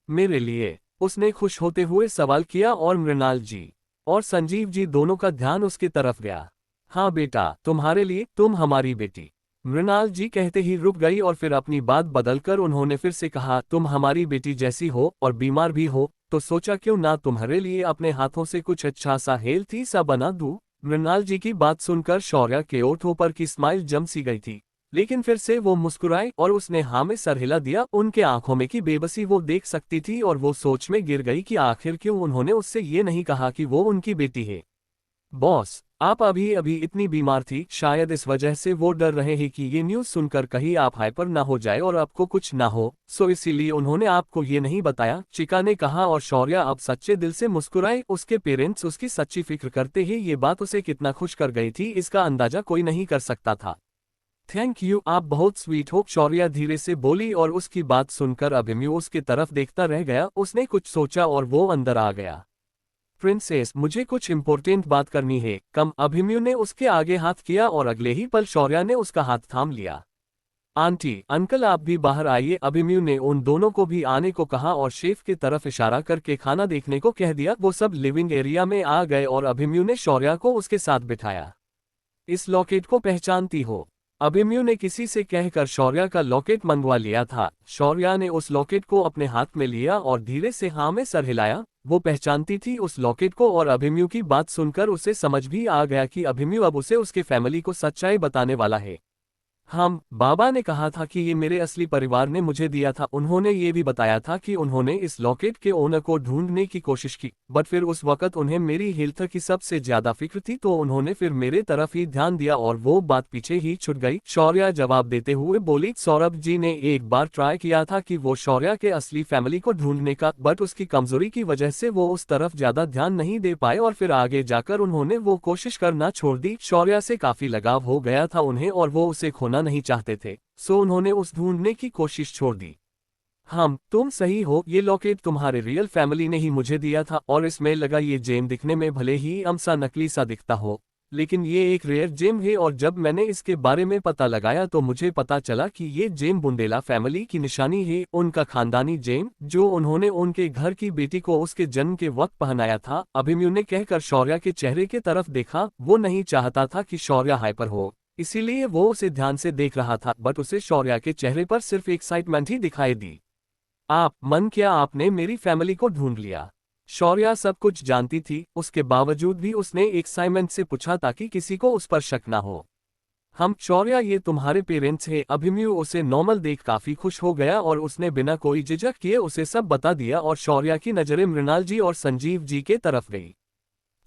[SPEAKER 1] मेरे लिए? उसने खुश होते हुए सवाल किया और मृणाल जी और संजीव जी दोनों का ध्यान उसकी तरफ गया। हाँ बेटा, तुम्हारे लिए, तुम हमारी बेटी। मृणाल जी कहते ही रुक गई और फिर अपनी बात बदलकर उन्होंने फिर से कहा, तुम हमारी बेटी जैसी हो और बीमार भी हो, तो सोचा क्यों ना तुम्हारे लिए अपने हाथों से कुछ अच्छा सा हेल्थी सा बना दूं। मृणाल जी की बात सुनकर शौर्या के ओठों पर की स्माइल जम सी गई थी, लेकिन फिर से वो मुस्कुराई और उसने हाँ में सर हिला दिया। उनके आंखों में की बेबसी वो देख सकती थी और वो सोच में गिर गई कि आखिर क्यों उन्होंने उससे ये नहीं कहा कि वो उनकी बेटी है। बॉस, आप अभी अभी इतनी बीमार थी, शायद इस वजह से वो डर रहे हैं कि ये न्यूज़ सुनकर कहीं आप हाइपर ना हो जाए और आपको कुछ ना हो, सो इसीलिए उन्होंने आपको ये नहीं बताया, चिका ने कहा और शौर्या अब सच्चे दिल से मुस्कुराए। उसके पेरेंट्स उसकी सच्ची फिक्र करते ही ये बात उसे कितना खुश कर गई थी, इसका अंदाजा कोई नहीं कर सकता था। थैंक यू, आप बहुत स्वीट हो, शौर्या धीरे से बोली और उसकी बात सुनकर अभिमन्यु उसकी तरफ देखता रह गया। उसने कुछ सोचा और वो अंदर आ गया। प्रिंसेस, मुझे कुछ इम्पोर्टेंट बात करनी है, कम। अभिमन्यु ने उसके आगे हाथ किया और अगले ही पल शौर्या ने उसका हाथ थाम लिया। आंटी, अंकल आप भी बाहर आइए। अभिमन्यु ने उन दोनों को भी आने को कहा और शेफ की तरफ इशारा करके खाना देखने को कह दिया। वो सब लिविंग एरिया में आ गए और अभिमन्यु ने शौर्या को उसके साथ बिठाया। इस लॉकेट को पहचानती हो? अभिमन्यु ने किसी से कहकर शौर्या का लॉकेट मंगवा लिया था। शौर्या ने उस लॉकेट को अपने हाथ में लिया और धीरे से हाँ में सर हिलाया। वो पहचानती थी उस लॉकेट को और अभिमन्यु की बात सुनकर उसे समझ भी आ गया कि अभिमन्यु अब उसे उसके फैमिली को सच्चाई बताने वाला है। बाबा ने कहा था कि ये मेरे असली परिवार ने मुझे दिया था। उन्होंने ये भी बताया था कि उन्होंने इस लॉकेट के ओनर को ढूंढने की कोशिश की, बट फिर उस वक्त उन्हें मेरी हेल्थ की सबसे ज्यादा फिक्र थी, तो उन्होंने फिर मेरे तरफ ही ध्यान दिया और वो बात पीछे ही छूट गई। शौर्या जवाब देते हुए बोली, सौरभ जी ने एक बार ट्राई किया था कि वो शौर्या के असली फैमिली को ढूंढने का, बट उसकी कमजोरी की वजह से वो उस तरफ ज्यादा ध्यान नहीं दे पाए और फिर आगे जाकर उन्होंने वो कोशिश करना छोड़ दी। शौर्या से काफी लगाव हो गया था उन्हें और वो उसे खोना नहीं चाहते थे, सो उन्होंने उस ढूंढने की कोशिश छोड़ दी। तुम सही हो, ये लॉकेट तुम्हारे रियल फैमिली ने ही मुझे दिया था और इसमें लगा ये जेम दिखने में भले ही अमसा नकली सा दिखता हो, लेकिन ये एक रेयर जेम है और जब मैंने इसके बारे में पता लगाया तो मुझे पता चला कि ये जेम बुंदेला फैमिली की निशानी है, उनका खानदानी जेम जो उन्होंने उनके घर की बेटी को उसके जन्म के वक्त पहनाया था। अभिमन्यु ने कहकर शौर्या के चेहरे की तरफ देखा। वो नहीं चाहता था कि शौर्या हाइपर हो, इसीलिए वो उसे ध्यान से देख रहा था, बट उसे शौर्या के चेहरे पर सिर्फ एक्साइटमेंट ही दिखाई दी। मन क्या आपने मेरी फैमिली को ढूंढ लिया? शौर्या सब कुछ जानती थी, उसके बावजूद भी उसने एक्साइटमेंट से पूछा ताकि किसी को उस पर शक ना हो। शौर्या ये तुम्हारे पेरेंट्स हैं। अभिमन्यु उसे नॉर्मल देख काफी खुश हो गया और उसने बिना कोई झिझक किए उसे सब बता दिया और शौर्या की नजरें मृणाल जी और संजीव जी के तरफ गई।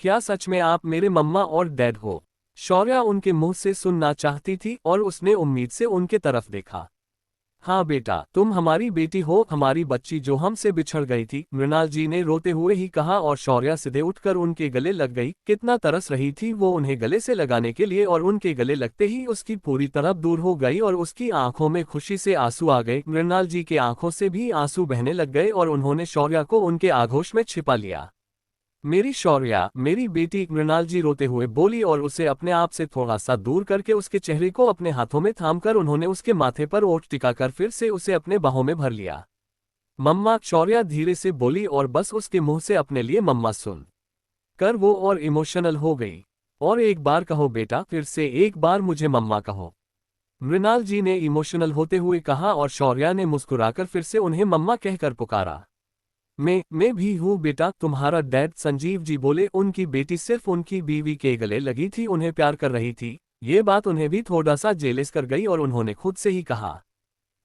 [SPEAKER 1] क्या सच में आप मेरे मम्मा और डैड हो? शौर्या उनके मुंह से सुनना चाहती थी और उसने उम्मीद से उनके तरफ देखा। हाँ बेटा, तुम हमारी बेटी हो, हमारी बच्ची जो हमसे बिछड़ गई थी, मृणाल जी ने रोते हुए ही कहा और शौर्या सीधे उठकर उनके गले लग गई। कितना तरस रही थी वो उन्हें गले से लगाने के लिए और उनके गले लगते ही उसकी पूरी तरफ दूर हो गई और उसकी आंखों में खुशी से आंसू आ गए। मृणाल जी के आंखों से भी आंसू बहने लग गए और उन्होंने शौर्या को उनके आगोश में छिपा लिया। मेरी शौर्या, मेरी बेटी, मृणाल जी रोते हुए बोली और उसे अपने आप से थोड़ा सा दूर करके उसके चेहरे को अपने हाथों में थामकर उन्होंने उसके माथे पर ओठ टिकाकर फिर से उसे अपने बाहों में भर लिया। मम्मा, शौर्या धीरे से बोली और बस उसके मुंह से अपने लिए मम्मा सुन कर वो और इमोशनल हो गई। और एक बार कहो बेटा, फिर से एक बार मुझे मम्मा कहो, मृणाल जी ने इमोशनल होते हुए कहा और शौर्या ने मुस्कुराकर फिर से उन्हें मम्मा कहकर पुकारा। मैं भी हूँ बेटा, तुम्हारा डैड, संजीव जी बोले। उनकी बेटी सिर्फ उनकी बीवी के गले लगी थी, उन्हें प्यार कर रही थी। ये बात उन्हें भी थोड़ा सा जेलस कर गई और उन्होंने खुद से ही कहा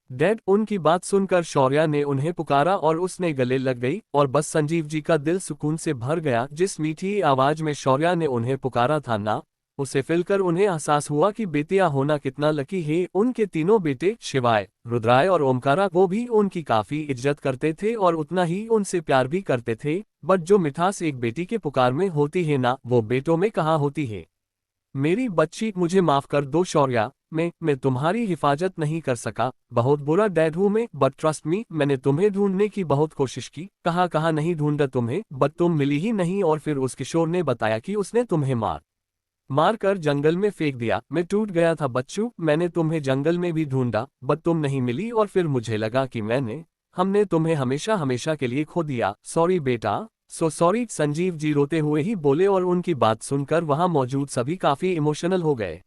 [SPEAKER 1] डैड। उनकी बात सुनकर शौर्या ने उन्हें पुकारा और उसने गले लग गई और बस संजीव जी का दिल सुकून से भर गया। जिस मीठी आवाज में शौर्या ने उन्हें पुकारा था ना, उसे फिलकर उन्हें एहसास हुआ कि बेटियां होना कितना लकी है। उनके तीनों बेटे शिवाय, रुद्राय और ओमकारा, वो भी उनकी काफी इज्जत करते थे और उतना ही उनसे प्यार भी करते थे। बट जो मिठास एक बेटी के पुकार में होती है ना, वो बेटों में कहाँ होती है। मेरी बच्ची, मुझे माफ कर दो शौर्या, मैं तुम्हारी हिफाजत नहीं कर सका। बहुत बुरा डैड हूँ मैं, बट ट्रस्ट मी, मैंने तुम्हें ढूंढने की बहुत कोशिश की, कहाँ नहीं ढूंढा तुम्हें, बट तुम मिली ही नहीं। और फिर उस किशोर ने बताया कि उसने तुम्हें मार कर जंगल में फेंक दिया। मैं टूट गया था बच्चू, मैंने तुम्हें जंगल में भी ढूंढा, बट तुम नहीं मिली और फिर मुझे लगा कि हमने तुम्हें हमेशा हमेशा के लिए खो दिया। सॉरी बेटा, सो सॉरी, संजीव जी रोते हुए ही बोले और उनकी बात सुनकर वहां मौजूद सभी काफी इमोशनल हो गए।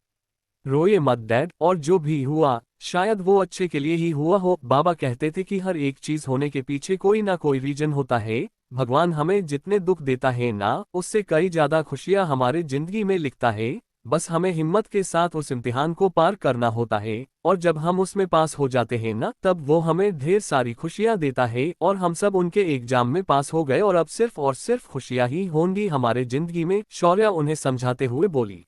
[SPEAKER 1] रोए मत डैड, और जो भी हुआ शायद वो अच्छे के लिए ही हुआ हो। बाबा कहते थे कि हर एक चीज होने के पीछे कोई ना कोई रीजन होता है। भगवान हमें जितने दुख देता है ना, उससे कई ज्यादा खुशियां हमारे जिंदगी में लिखता है। बस हमें हिम्मत के साथ उस इम्तिहान को पार करना होता है और जब हम उसमें पास हो जाते हैं ना, तब वो हमें ढेर सारी खुशियां देता है। और हम सब उनके एग्जाम में पास हो गए और अब सिर्फ और सिर्फ खुशियां ही होंगी हमारे जिंदगी में। शौर्या उन्हें समझाते हुए बोली,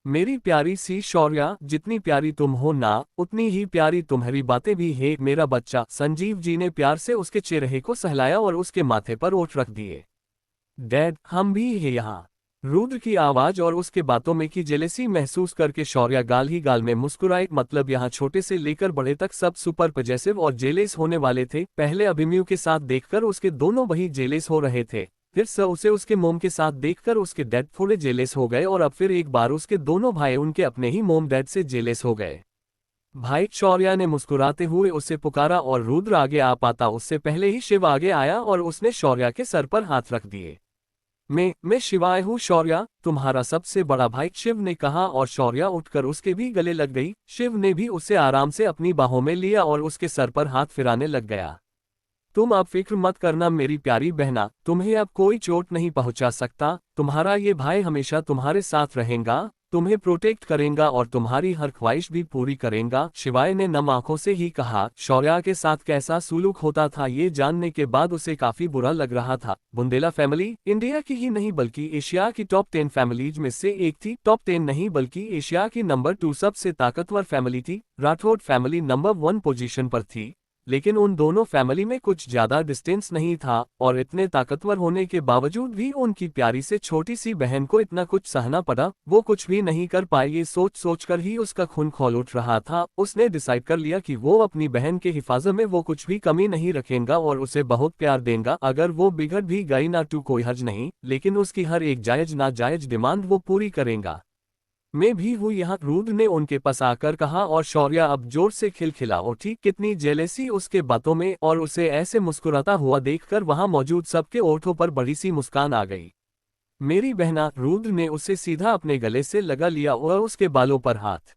[SPEAKER 1] मेरी प्यारी सी शौर्या, जितनी प्यारी तुम हो ना, उतनी ही प्यारी तुम्हारी बातें भी है मेरा बच्चा। संजीव जी ने प्यार से उसके चेहरे को सहलाया और उसके माथे पर ओठ रख दिए। डैड, हम भी है यहाँ। रुद्र की आवाज और उसके बातों में की जेलेसी महसूस करके शौर्या गाल ही गाल में मुस्कुराई। मतलब यहाँ छोटे से लेकर बड़े तक सब सुपर पजेसिव और जेलेस होने वाले थे। पहले अभिमन्यु के साथ देखकर उसके दोनों भाई जेलेस हो रहे थे, फिर उसे उसके मोम के साथ देखकर उसके डैड थोड़े जेलेस हो गए और अब फिर एक बार उसके दोनों भाई उनके अपने ही मोम डैड से जेलेस हो गए। भाई, शौर्या ने मुस्कुराते हुए उसे पुकारा और रुद्र आगे आ पाता उससे पहले ही शिव आगे आया और उसने शौर्या के सर पर हाथ रख दिए। मैं शिवाय हूँ शौर्या, तुम्हारा सबसे बड़ा भाई, शिव ने कहा और शौर्या उठकर उसके भी गले लग गई। शिव ने भी उसे आराम से अपनी बाहों में लिया और उसके सर पर हाथ फिराने लग गया। तुम अब फिक्र मत करना मेरी प्यारी बहना, तुम्हें अब कोई चोट नहीं पहुंचा सकता। तुम्हारा ये भाई हमेशा तुम्हारे साथ रहेगा। तुम्हें प्रोटेक्ट करेंगा और तुम्हारी हर ख्वाहिश भी पूरी करेंगा, शिवाय ने नम आंखों से ही कहा। शौर्या के साथ कैसा सुलूक होता था ये जानने के बाद उसे काफी बुरा लग रहा था। बुंदेला फैमिली इंडिया की ही नहीं बल्कि एशिया की टॉप 10 फैमिलीज में से एक थी। टॉप 10 नहीं बल्कि एशिया की नंबर 2 सबसे ताकतवर फैमिली थी। राठौड़ फैमिली नंबर 1 पोजीशन पर थी, लेकिन उन दोनों फैमिली में कुछ ज्यादा डिस्टेंस नहीं था और इतने ताकतवर होने के बावजूद भी उनकी प्यारी से छोटी सी बहन को इतना कुछ सहना पड़ा। वो कुछ भी नहीं कर पाई, ये सोच सोच कर ही उसका खून खौल उठ रहा था। उसने डिसाइड कर लिया कि वो अपनी बहन के हिफाजत में वो कुछ भी कमी नहीं रखेगा और उसे बहुत प्यार देगा। अगर वो बिगड़ भी गई ना तो कोई हर्ज नहीं, लेकिन उसकी हर एक जायज नाजायज डिमांड वो पूरी करेगा। मैं भी हूँ यहाँ, रुद्र ने उनके पास आकर कहा और शौर्या अब जोर से खिलखिला उठी। कितनी जेलेसी उसके बातों में, और उसे ऐसे मुस्कुराता हुआ देखकर वहां मौजूद सबके ओठों पर बड़ी सी मुस्कान आ गई। मेरी बहना, रुद्र ने उसे सीधा अपने गले से लगा लिया और उसके बालों पर हाथ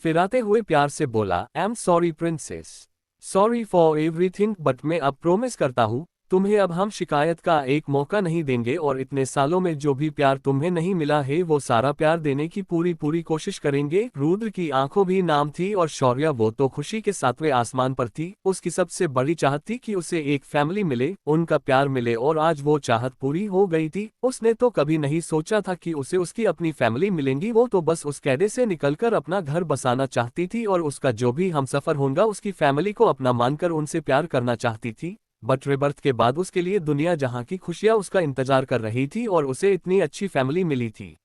[SPEAKER 1] फिराते हुए प्यार से बोला, आई am sorry princess, sorry for everything, but मैं अब प्रॉमिस करता हूँ तुम्हें अब हम शिकायत का एक मौका नहीं देंगे और इतने सालों में जो भी प्यार तुम्हें नहीं मिला है वो सारा प्यार देने की पूरी कोशिश करेंगे। रुद्र की आंखों भी नाम थी और शौर्या वो तो खुशी के 7वें आसमान पर थी। उसकी सबसे बड़ी चाहत थी कि उसे एक फैमिली मिले, उनका प्यार मिले, और आज वो चाहत पूरी हो गई थी। उसने तो कभी नहीं सोचा था कि उसे उसकी अपनी फैमिली मिलेंगी। वो तो बस उस कैदे से निकलकर अपना घर बसाना चाहती थी और उसका जो भी हमसफर होगा उसकी फैमिली को अपना मानकर उनसे प्यार करना चाहती थी। बट रिबर्थ के बाद उसके लिए दुनिया जहां की खुशियां उसका इंतजार कर रही थी और उसे इतनी अच्छी फैमिली मिली थी।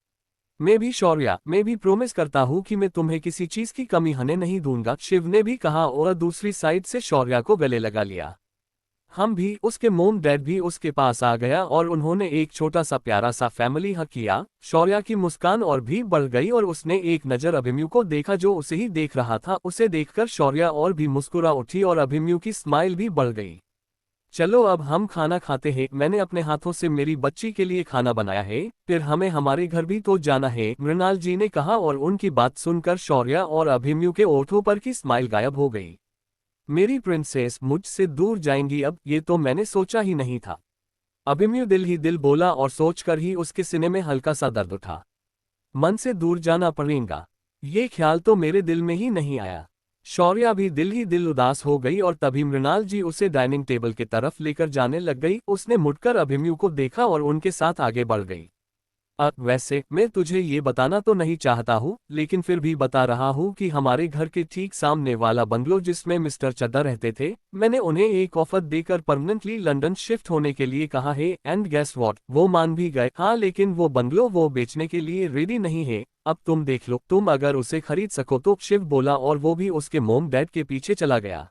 [SPEAKER 1] मैं भी शौर्या, मैं भी प्रॉमिस करता हूँ कि मैं तुम्हें किसी चीज की कमी होने नहीं दूंगा, शिव ने भी कहा और दूसरी साइड से शौर्या को गले लगा लिया। हम भी, उसके मोम डैड भी उसके पास आ गया और उन्होंने एक छोटा सा प्यारा सा फैमिली हग किया। शौर्या की मुस्कान और भी बढ़ गई और उसने एक नजर अभिमन्यु को देखा जो उसे ही देख रहा था। उसे देखकर शौर्या और भी मुस्कुरा उठी और अभिमन्यु की स्माइल भी बढ़ गई। चलो अब हम खाना खाते हैं, मैंने अपने हाथों से मेरी बच्ची के लिए खाना बनाया है, फिर हमें हमारे घर भी तो जाना है, मृणाल जी ने कहा और उनकी बात सुनकर शौर्या और अभिमन्यु के ओठों पर की स्माइल गायब हो गई। मेरी प्रिंसेस मुझसे दूर जाएंगी अब, ये तो मैंने सोचा ही नहीं था। अभिमन्यु दिल ही दिल बोला और सोचकर ही उसके सीने में हल्का सा दर्द उठा। मन से दूर जाना पड़ेगा, ये ख्याल तो मेरे दिल में ही नहीं आया। शौर्या भी दिल ही दिल उदास हो गई और तभी मृणाल जी उसे डाइनिंग टेबल की तरफ लेकर जाने लग गई। उसने मुड़कर अभिमन्यु को देखा और उनके साथ आगे बढ़ गई। वैसे मैं तुझे ये बताना तो नहीं चाहता हूँ, लेकिन फिर भी बता रहा हूँ कि हमारे घर के ठीक सामने वाला बंगलो जिसमें मिस्टर चड्ढा रहते थे, मैंने उन्हें एक ऑफर देकर परमानेंटली लंदन शिफ्ट होने के लिए कहा है। एंड गेस व्हाट, वो मान भी गए। हाँ, लेकिन वो बंगलो वो बेचने के लिए रेडी नहीं है। अब तुम देख लो, तुम अगर उसे खरीद सको तो, शिव बोला और वो भी उसके मोम डैड के पीछे चला गया।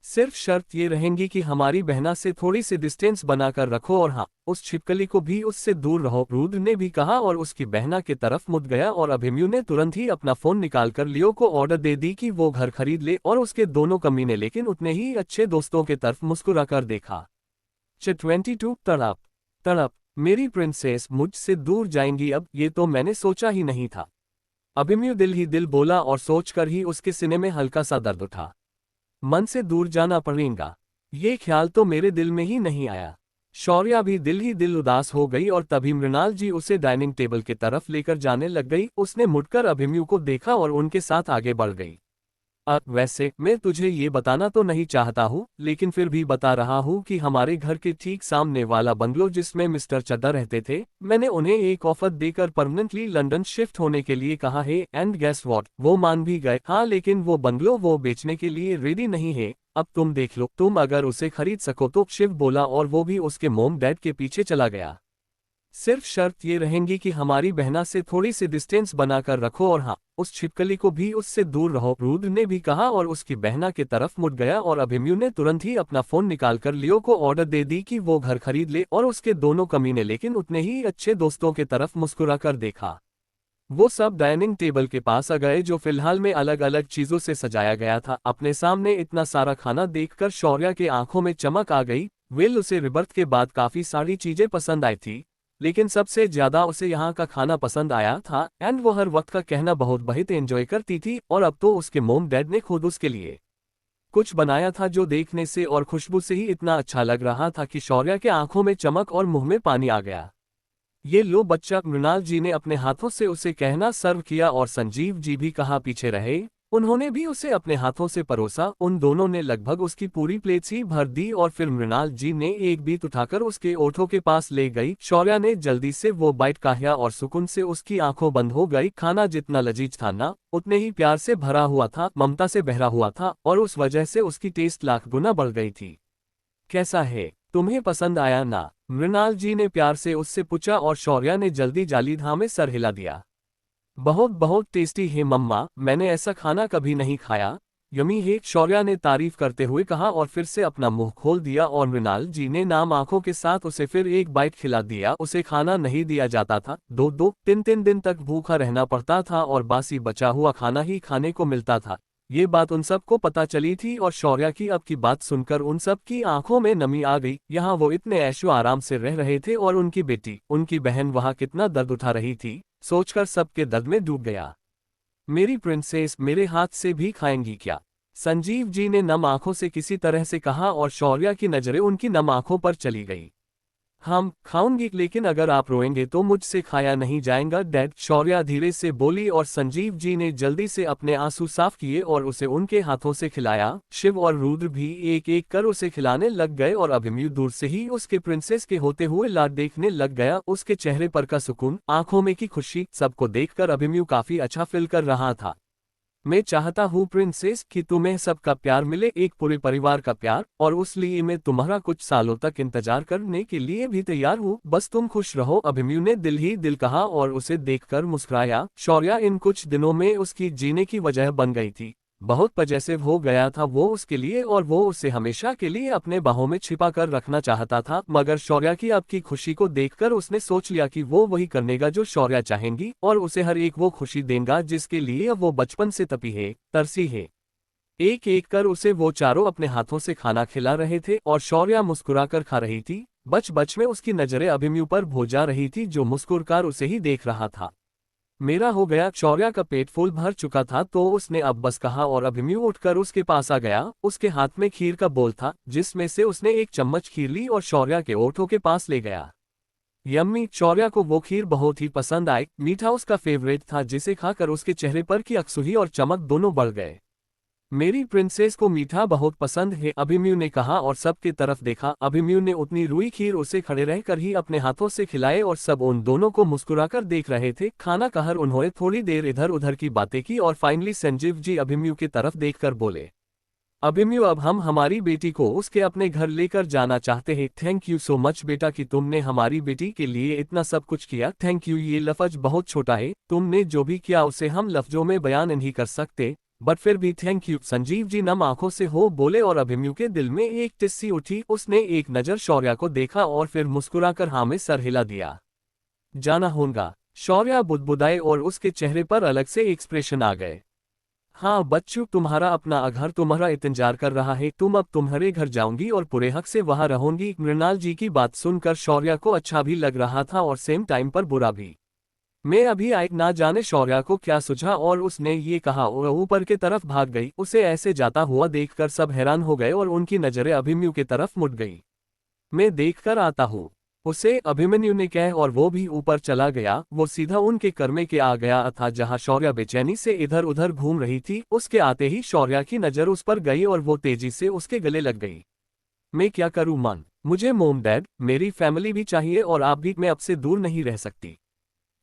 [SPEAKER 1] सिर्फ शर्त ये रहेंगी कि हमारी बहना से थोड़ी सी डिस्टेंस बनाकर रखो और हाँ, उस छिपकली को भी उससे दूर रहो, रुद्र ने भी कहा और उसकी बहना की तरफ मुड़ गया और अभिमन्यु ने तुरंत ही अपना फोन निकालकर लियो को ऑर्डर दे दी कि वो घर खरीद ले और उसके दोनों कमीने लेकिन उतने ही अच्छे दोस्तों के तरफ मुस्कुराकर देखा। 22 तड़प तड़प, मेरी प्रिंसेस मुझसे दूर जाएंगी अब, ये तो मैंने सोचा ही नहीं था। अभिमन्यु दिल ही दिल बोला और सोचकर ही उसके सीने में हल्का सा दर्द उठा। मन से दूर जाना पड़ेगा, ये ख्याल तो मेरे दिल में ही नहीं आया। शौर्या भी दिल ही दिल उदास हो गई और तभी मृणाल जी उसे डाइनिंग टेबल की तरफ लेकर जाने लग गई। उसने मुड़कर अभिमन्यु को देखा और उनके साथ आगे बढ़ गई। वैसे मैं तुझे ये बताना तो नहीं चाहता हूँ, लेकिन फिर भी बता रहा हूँ कि हमारे घर के ठीक सामने वाला बंगलो जिसमें मिस्टर चड्ढा रहते थे, मैंने उन्हें एक ऑफर देकर परमानेंटली लंदन शिफ्ट होने के लिए कहा है। एंड गेस व्हाट, वो मान भी गए। हाँ, लेकिन वो बंगलो वो बेचने के लिए रेडी नहीं है। अब तुम देख लो, तुम अगर उसे खरीद सको तो, शिव बोला और वो भी उसके मोम डैड के पीछे चला गया। सिर्फ शर्त ये रहेंगी कि हमारी बहना से थोड़ी सी डिस्टेंस बनाकर रखो और हाँ, उस छिपकली को भी उससे दूर रहो, रुद्र ने भी कहा और उसकी बहना की तरफ मुड़ गया और अभिमन्यु ने तुरंत ही अपना फोन निकालकर लियो को ऑर्डर दे दी कि वो घर खरीद ले और उसके दोनों कमीने लेकिन उतने ही अच्छे दोस्तों की तरफ मुस्कुराकर देखा। वो सब डाइनिंग टेबल के पास आ गए जो फिलहाल में अलग अलग चीजों से सजाया गया था। अपने सामने इतना सारा खाना देखकर शौर्या के आंखों में चमक आ गई। वेल, उसे रिबर्थ के बाद काफी सारी चीजें पसंद आई थी, लेकिन सबसे ज्यादा उसे यहाँ का खाना पसंद आया था। एंड वो हर वक्त का कहना बहुत एंजॉय करती थी और अब तो उसके मोम डैड ने खुद उसके लिए कुछ बनाया था जो देखने से और खुशबू से ही इतना अच्छा लग रहा था कि शौर्या के आंखों में चमक और मुंह में पानी आ गया। ये लो बच्चा। मृणाल जी ने अपने हाथों से उसे कहना सर्व किया और संजीव जी भी कहाँ पीछे रहे, उन्होंने भी उसे अपने हाथों से परोसा। उन दोनों ने लगभग उसकी पूरी प्लेट सी भर दी और फिर मृणाल जी ने एक बीत उठाकर उसके ओठों के पास ले गई। शौर्या ने जल्दी से वो बाइट खाया और सुकून से उसकी आंखों बंद हो गई। खाना जितना लजीज था ना, उतने ही प्यार से भरा हुआ था, ममता से बहरा हुआ था और उस वजह से उसकी टेस्ट लाख गुना बढ़ गई थी। कैसा है, तुम्हें पसंद आया ना? मृणाल जी ने प्यार से उससे पूछा और शौर्या ने जल्दी जाली धा में सर हिला दिया। बहुत बहुत टेस्टी है मम्मा, मैंने ऐसा खाना कभी नहीं खाया। यमी है, शौर्या ने तारीफ करते हुए कहा और फिर से अपना मुंह खोल दिया और मृणाल जी ने नाम आंखों के साथ उसे फिर एक बाइट खिला दिया। उसे खाना नहीं दिया जाता था, 2-2, 3-3 दिन तक भूखा रहना पड़ता था और बासी बचा हुआ खाना ही खाने को मिलता था। ये बात उन सबको पता चली थी और शौर्या की अब की बात सुनकर उन सब की आंखों में नमी आ गई। यहाँ वो इतने ऐशो आराम से रह रहे थे और उनकी बेटी, उनकी बहन वहाँ कितना दर्द उठा रही थी, सोचकर सबके दर्द में डूब गया। मेरी प्रिंसेस, मेरे हाथ से भी खाएंगी क्या? संजीव जी ने नम आंखों से किसी तरह से कहा और शौर्या की नजरें उनकी नम आंखों पर चली गई। हम खाऊंगी, लेकिन अगर आप रोएंगे तो मुझसे खाया नहीं जाएगा डैड, शौर्या धीरे से बोली और संजीव जी ने जल्दी से अपने आंसू साफ किए और उसे उनके हाथों से खिलाया। शिव और रुद्र भी एक एक कर उसे खिलाने लग गए और अभिमन्यु दूर से ही उसके प्रिंसेस के होते हुए लाड देखने लग गया। उसके चेहरे पर का सुकून, आंखों में की खुशी, सबको देखकर अभिमन्यु काफी अच्छा फील कर रहा था। मैं चाहता हूँ प्रिंसेस कि तुम्हें सबका प्यार मिले, एक पूरे परिवार का प्यार, और उस लिए मैं तुम्हारा कुछ सालों तक इंतजार करने के लिए भी तैयार हूँ। बस तुम खुश रहो, अभिमन्यु ने दिल ही दिल कहा और उसे देखकर मुस्कुराया। शौर्या इन कुछ दिनों में उसकी जीने की वजह बन गई थी। बहुत पजेसिव हो गया था वो उसके लिए और वो उसे हमेशा के लिए अपने बाहों में छिपा कर रखना चाहता था। मगर शौर्या की अब की खुशी को देखकर उसने सोच लिया कि वो वही करनेगा जो शौर्या चाहेंगी और उसे हर एक वो खुशी देगा जिसके लिए अब वो बचपन से तपी है, तरसी है। एक एक कर उसे वो चारों अपने हाथों से खाना खिला रहे थे और शौर्या मुस्कुराकर खा रही थी। बच बच में उसकी नजरें अभिमन्यु पर भो जा रही थी जो मुस्कुराकर उसे ही देख रहा था। मेरा हो गया। शौर्या का पेट फूल भर चुका था तो उसने अब बस कहा और अभिमन्यु उठकर उसके पास आ गया। उसके हाथ में खीर का बोल था जिसमें से उसने एक चम्मच खीर ली और शौर्या के ओठों के पास ले गया। यम्मी, शौर्या को वो खीर बहुत ही पसंद आई। मीठा उसका फेवरेट था जिसे खाकर उसके चेहरे पर की अकसुही और चमक दोनों बढ़ गए। मेरी प्रिंसेस को मीठा बहुत पसंद है, अभिमन्यु ने कहा और सबकी तरफ देखा। अभिमन्यु ने उतनी रुई खीर उसे खड़े रहकर ही अपने हाथों से खिलाए और सब उन दोनों को मुस्कुराकर देख रहे थे। खाना कहर उन्होंने थोड़ी देर इधर उधर की बातें की और फाइनली संजीव जी अभिमन्यु की तरफ देखकर बोले, अभिमन्यु अब हम हमारी बेटी को उसके अपने घर लेकर जाना चाहते हैं। थैंक यू सो मच बेटा कि तुमने हमारी बेटी के लिए इतना सब कुछ किया। थैंक यू, ये लफ्ज बहुत छोटा है, तुमने जो भी किया उसे हम लफ्जों में बयान नहीं कर सकते, बट फिर भी थैंक यू। संजीव जी नम आंखों से हो बोले और अभिमन्यु के दिल में एक टिस्सी उठी। उसने एक नजर शौर्या को देखा और फिर मुस्कुराकर हाँ में सर हिला दिया। जाना होगा, शौर्या बुदबुदाए और उसके चेहरे पर अलग से एक्सप्रेशन आ गए। हाँ बच्चू, तुम्हारा अपना घर तुम्हारा इंतजार कर रहा है, तुम अब तुम्हारे घर जाऊंगी और पूरे हक से वहां रहूंगी। मृणाल जी की बात सुनकर शौर्या को अच्छा भी लग रहा था और सेम टाइम पर बुरा भी। मैं अभी आई, ना जाने शौर्या को क्या सूझा और उसने ये कहा और ऊपर के तरफ भाग गई। उसे ऐसे जाता हुआ देखकर सब हैरान हो गए और उनकी नजरें अभिमन्यु की तरफ मुड़ गई। मैं देखकर आता हूँ उसे, अभिमन्यु ने कहा और वो भी ऊपर चला गया। वो सीधा उनके कमरे के आ गया था जहाँ शौर्या बेचैनी से इधर उधर घूम रही थी। उसके आते ही शौर्या की नजर उस पर गई और वो तेजी से उसके गले लग गई। मैं क्या करूँ मन, मुझे मोम डैड, मेरी फैमिली भी चाहिए और आप भी, मैं अब से दूर नहीं रह सकती।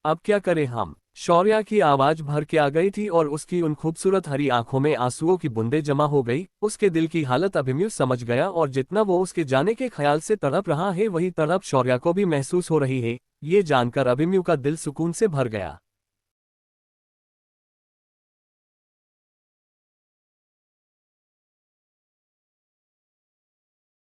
[SPEAKER 1] अब क्या करें हम? शौर्या की आवाज भर के आ गई थी और उसकी उन खूबसूरत हरी आंखों में आंसुओं की बूंदें जमा हो गई। उसके दिल की हालत अभिमन्यु समझ गया और जितना वो उसके जाने के ख्याल से तड़प रहा है वही तड़प शौर्या को भी महसूस हो रही है। ये जानकर अभिमन्यु का दिल सुकून से भर गया।